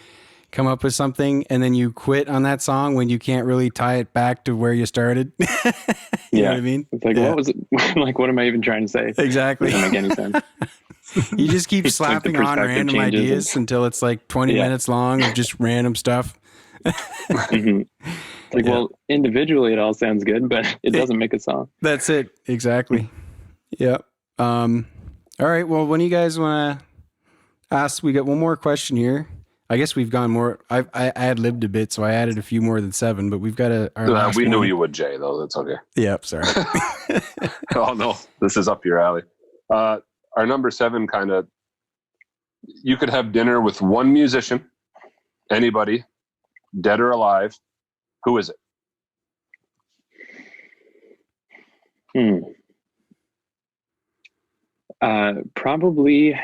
come up with something and then you quit on that song when you can't really tie it back to where you started. You know what I mean? It's like, what was it? Like, what am I even trying to say? Exactly. It doesn't make any sense. You just keep slapping like on random ideas until it's like 20 minutes long of just random stuff. Like, well, individually it all sounds good, but it doesn't make a song. That's it. Exactly. Yep. All right. Well, when you guys want to ask, we got one more question here. I guess we've gone more. I ad-libbed a bit, so I added a few more than 7, but we've got our last we one. knew you would, Jay, though. That's okay. Yep. Sorry. Oh, no. This is up your alley. Our number 7 kind of, you could have dinner with one musician, anybody, dead or alive. Who is it? Probably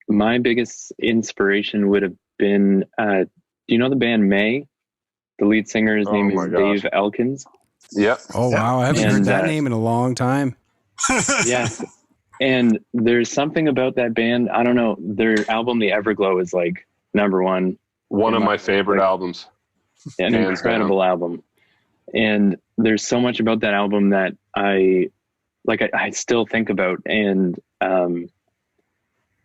my biggest inspiration would have been, do you know the band May? The lead singer's name is Dave Elkins. Yep. Oh, wow. I haven't heard that name in a long time. Yes. And there's something about that band. I don't know. Their album, The Everglow, is like number one. One of my favorite albums. An incredible album. And there's so much about that album that I still think about. And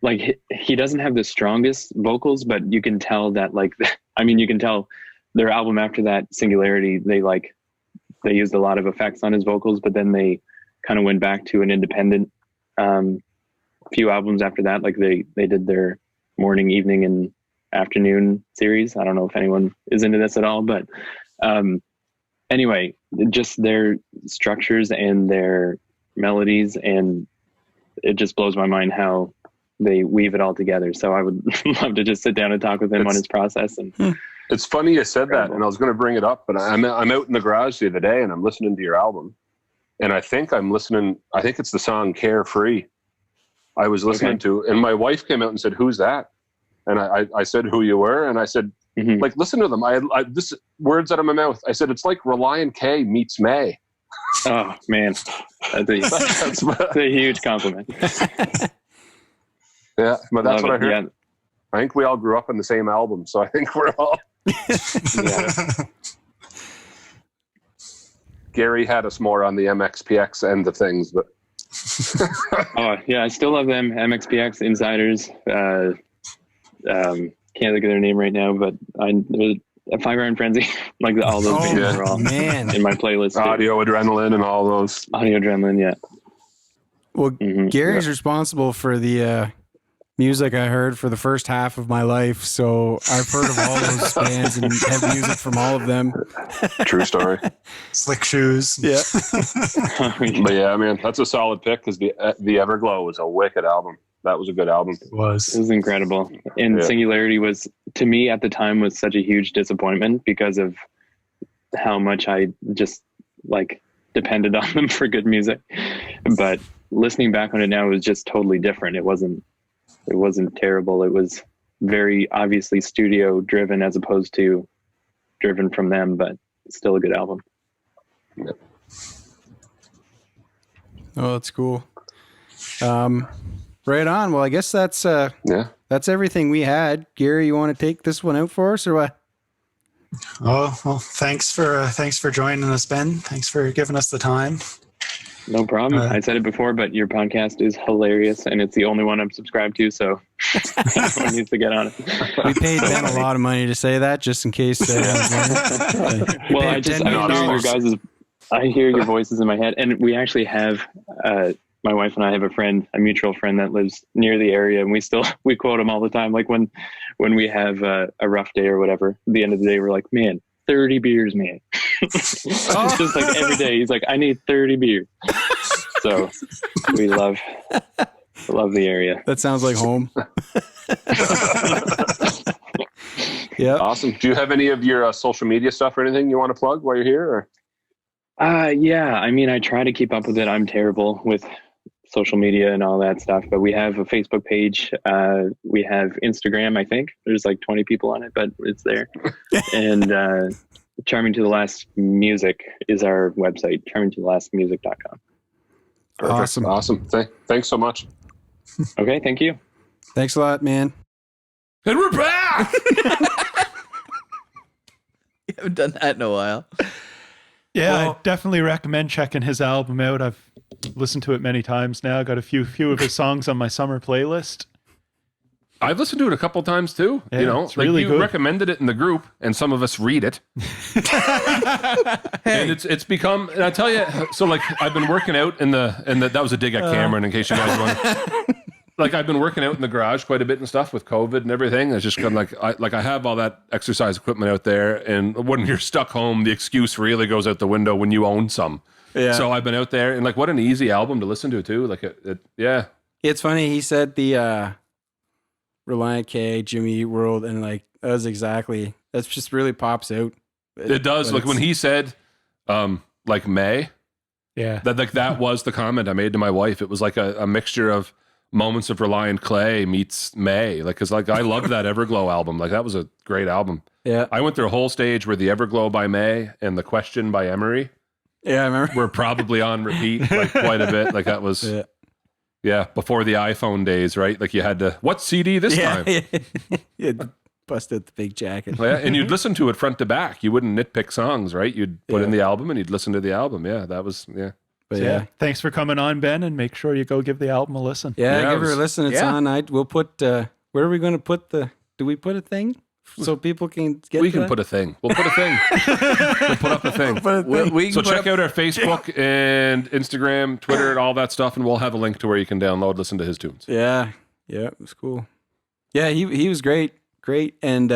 like he doesn't have the strongest vocals, but you can tell that, like, I mean, you can tell their album after that, Singularity, they used a lot of effects on his vocals, but then they kind of went back to an independent few albums after that. Like they did their morning, evening, and afternoon series. I don't know if anyone is into this at all, but anyway, just their structures and their melodies, and it just blows my mind how they weave it all together. So I would love to just sit down and talk with him on his process. And it's funny you said that, and I was going to bring it up, but I'm out in the garage the other day and I'm listening to your album, and I think it's the song Carefree I was listening to, and my wife came out and said, "Who's that?" And I said who you were, and I said, like, listen to them. I this words out of my mouth. I said, it's like Reliant K meets May. Oh man, that's a huge compliment. Yeah, but that's what I heard. Yeah. I think we all grew up on the same album, so I think we're all. Gary had us more on the MXPX end of things, but. Oh yeah, I still love them. MXPX, Insiders. Can't think of their name right now, but Fire and Frenzy, like all those bands are all in my playlist. Audio Adrenaline and all those. Audio Adrenaline, yeah. Well, Gary's responsible for the music I heard for the first half of my life, so I've heard of all those bands and have music from all of them. True story. Slick Shoes. Yeah. But yeah, man, that's a solid pick because the Everglow was a wicked album. That was a good album. It was. It was incredible. And Yeah. Singularity was, to me at the time, was such a huge disappointment because of how much I just like depended on them for good music. But listening back on it now, it was just totally different. It wasn't terrible. It was very obviously studio driven as opposed to driven from them, but still a good album. Oh, that's cool. Right on. Well, I guess that's everything we had. Gary, you want to take this one out for us or what? Oh, well, thanks for joining us, Ben. Thanks for giving us the time. No problem. I said it before, but your podcast is hilarious, and it's the only one I'm subscribed to, so everyone needs to get on it. We paid Ben a lot of money to say that, just in case. Well, I hear your voices in my head, and we actually have my wife and I have a mutual friend that lives near the area, and we quote him all the time. Like when we have a rough day or whatever, at the end of the day, we're like, man, 30 beers, man. It's just like every day he's like, I need 30 beers. So we love the area. That sounds like home. Yeah. Awesome. Do you have any of your social media stuff or anything you want to plug while you're here? Or? Yeah. I mean, I try to keep up with it. I'm terrible with social media and all that stuff, but we have a Facebook page. We have Instagram, I think. There's like 20 people on it, but it's there. And Charming to the Last Music is our website, charmingtothelastmusic.com. Awesome. Awesome. Thanks so much. Okay, thank you. Thanks a lot, man. And we're back! You haven't done that in a while. Yeah, Well- I definitely recommend checking his album out. I've listened to it many times now. Got a few of his songs on my summer playlist. I've listened to it a couple times too. Yeah, you know, it's really you good. recommended it in the group, and some of us read it. And it's become. And I tell you, so like I've been working out in the that was a dig at Cameron in case you guys want. Like I've been working out in the garage quite a bit and stuff with COVID and everything. It's just kind of like I have all that exercise equipment out there, and when you're stuck home, the excuse really goes out the window when you own some. Yeah. So I've been out there, and like what an easy album to listen to too. Like yeah. It's funny. He said the Reliant K, Jimmy Eat World, and like that's just really pops out. It does. But Like when he said, like May, Yeah. that was the comment I made to my wife. It was like a mixture of Moments of Reliant Clay meets May. Like, cause like I loved that Everglow album. Like that was a great album. Yeah. I went through a whole stage where the Everglow by May and the Question by Emery Yeah, I remember. were probably on repeat like quite a bit. Like that was, yeah, before the iPhone days, right? Like you had to, what CD this time? Yeah. Bust out the big jacket. Yeah, and you'd listen to it front to back. You wouldn't nitpick songs, right? You'd put in the album and you'd listen to the album. Yeah, that was, yeah. But So, yeah. thanks for coming on, Ben, and make sure you go give the album a listen. Yeah, Yeah, give her a listen. It's yeah. on. We'll put, where are we going to put do we put a thing so people can get We to can that? put a thing. We'll put a thing. We'll put up a thing. We can So put check up- out our Facebook and Instagram, Twitter, and all that stuff, and we'll have a link to where you can download, listen to his tunes. Yeah. Yeah, it was cool. Yeah, he was great. Great. And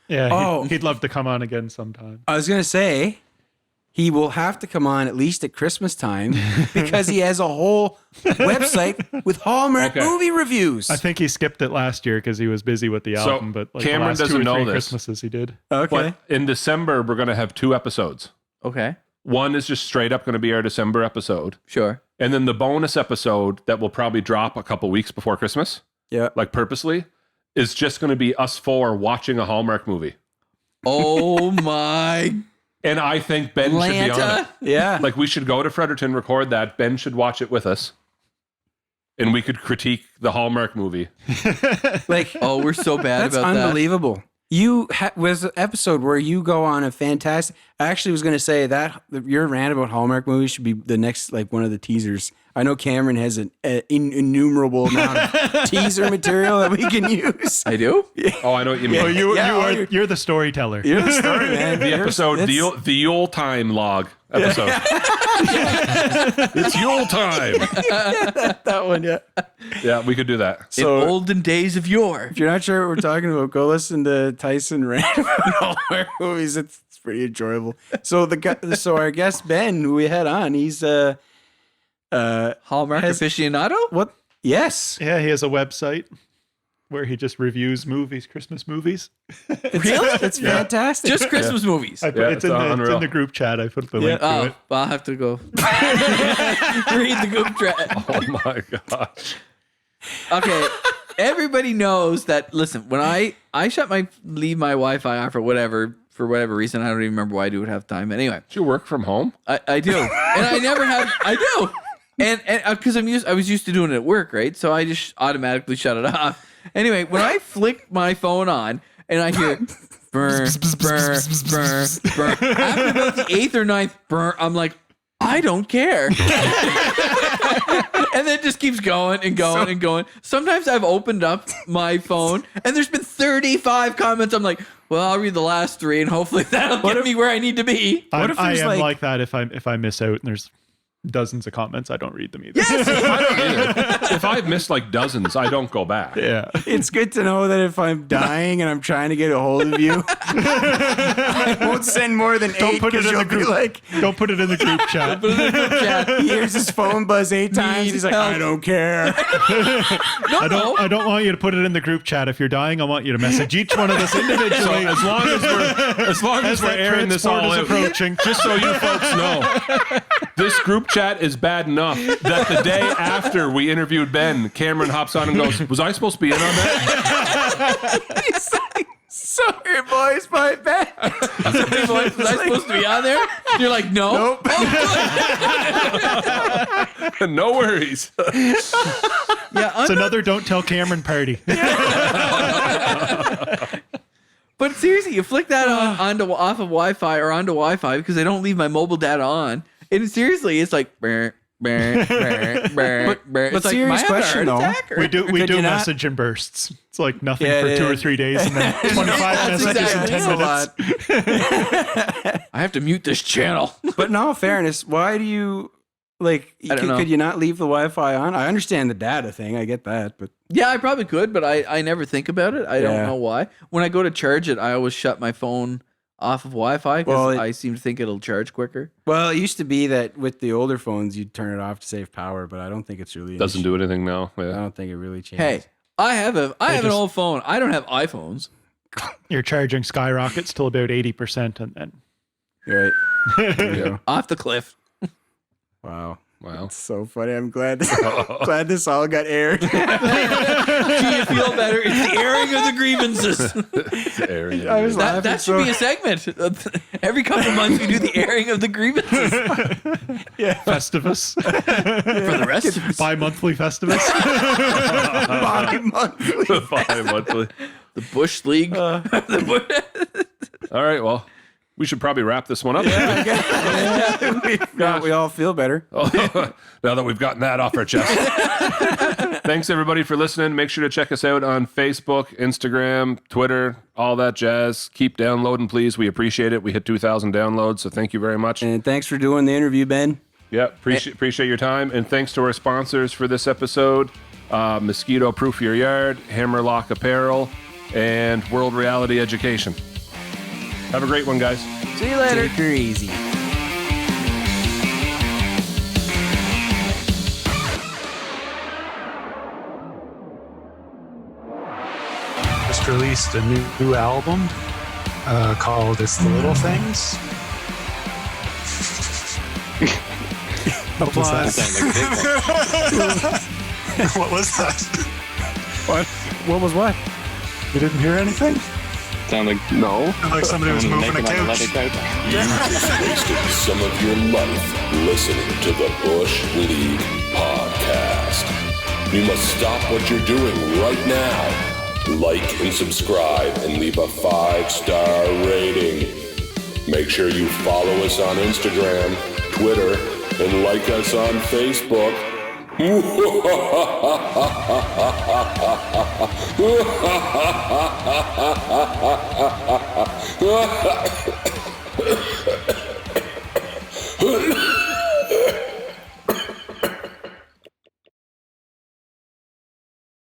Yeah, he'd love to come on again sometime. I was going to say, he will have to come on at least at Christmas time because he has a whole website with Hallmark movie reviews. I think he skipped it last year because he was busy with the So, album, but like Cameron the last doesn't 2 or 3 know this. Christmases he did. Okay. But in December, we're going to have 2 episodes. Okay, One is just straight up going to be our December episode. sure. And then the bonus episode that will probably drop a couple weeks before Christmas, Yeah. like purposely, is just going to be us 4 watching a Hallmark movie. Oh my And I think Ben should be on it. Lanta. Yeah. Like we should go to Fredericton, record that. Ben should watch it with us. And we could critique the Hallmark movie. Like, Oh, we're so bad that's about that. unbelievable. You was an episode where you go on a fantastic. I actually was going to say that your rant about Hallmark movies should be the next, like one of the teasers. I know Cameron has an innumerable amount of teaser material that we can use. I do. Oh, I know what you mean. Oh, Yeah, you're the storyteller. You're the story, man. The episode, the Yule Time log episode. It's Yule Time. that one, yeah. Yeah, we could do that. So In olden days of yore. if you're not sure what we're talking about, go listen to Tyson rant about Hallmark movies. It's pretty enjoyable. So our guest Ben, who we had on, he's Hallmark Has- aficionado? what Yes. Yeah, he has a website where he just reviews movies, Christmas movies. Really? That's fantastic. Just Christmas movies. It's in the group chat. I put the link to it. I'll have to go read the group chat. Oh my gosh. Okay, everybody knows that. Listen, when I leave my Wi-Fi on for whatever reason, I don't even remember why I do it half the time. Anyway, Do you work from home? I do, and I never have. I do, and because I was used to doing it at work, right? So I just automatically shut it off. Anyway, when I flick my phone on and I hear burr, burr, burr, burr, after about the 8th or 9th burr, I'm like, I don't care. And then it just keeps going and going and going. Sometimes I've opened up my phone and there's been 35 comments. I'm like, well, I'll read the last 3 and hopefully that'll get me where I need to be. I am like that if I miss out and there's dozens of comments, I don't read them either. Yes! I don't either. If I've missed like dozens, I don't go back. Yeah. It's good to know that if I'm dying and I'm trying to get a hold of you, I won't send more than 8. Don't put it in the you'll be group. like, Don't put it in the group chat. he hears his phone buzz 8 times. He's like, help. I don't care. I don't want you to put it in the group chat. If you're dying, I want you to message each one of us So individually. as long as we're that airing this all transport is out, approaching. just so you folks know, this group chat is bad enough that the day after we interviewed Ben, Cameron hops on and goes, "Was I supposed to be in on that?" He's like, sorry, boys, my bad. Sorry, boys, was I supposed to be on there? You're like, no. Nope. No worries. Yeah, It's another don't tell Cameron party. but seriously, you flick that off of Wi-Fi or onto Wi-Fi because I don't leave my mobile data on. And seriously, it's like, brr, brr, brr, brr, brr. But It's like, serious am I having a question, heart though. attack, or- We do Could you not- message in bursts. It's like nothing Yeah, for it 2 or is. 3 days and then 25 That's messages exactly in 10 a minutes. lot. I have to mute this channel. But in all fairness, why do you, like, I don't know. could you not leave the Wi-Fi on? I understand the data thing. I get that, but Yeah, I probably could, but I never think about it. I don't Yeah. know why. When I go to charge it, I always shut my phone off of Wi-Fi because Well, I seem to think it'll charge quicker. well, it used to be that with the older phones, you'd turn it off to save power, but I don't think it's really Doesn't do anything now. I Yeah. don't think it really changes. Hey, I have an old phone. I don't have iPhones. Your charging skyrockets till about 80% and then Right. There you go. Off the cliff. Wow. Wow. It's so funny. I'm glad glad this all got aired. Do you feel better? It's the airing of the grievances. I was laughing That should be a segment. Every couple months we do the airing of the grievances. Festivus. For the rest of us. Bi-monthly Festivus. Bi-monthly. The Bush League. All right. Well, we should probably wrap this one up. We all feel better. Now that we've gotten that off our chest. Thanks, everybody, for listening. Make sure to check us out on Facebook, Instagram, Twitter, all that jazz. Keep downloading, please. We appreciate it. We hit 2,000 downloads, so thank you very much. And thanks for doing the interview, Ben. Yeah, appreciate your time. And thanks to our sponsors for this episode, Mosquito Proof Your Yard, Hammerlock Apparel, and World Reality Education. Have a great one, guys. See you later. Take her easy. Just released a new album called "It's the Little Things." That sounds like a big one. What was that? What was what? You didn't hear anything? Sound like no. Sounded like somebody was moving a Making on couch. leather couch. You just wasted some of your life listening to the Bush League podcast. You must stop what you're doing right now. Like and subscribe and leave a 5-star rating. Make sure you follow us on Instagram, Twitter, and like us on Facebook.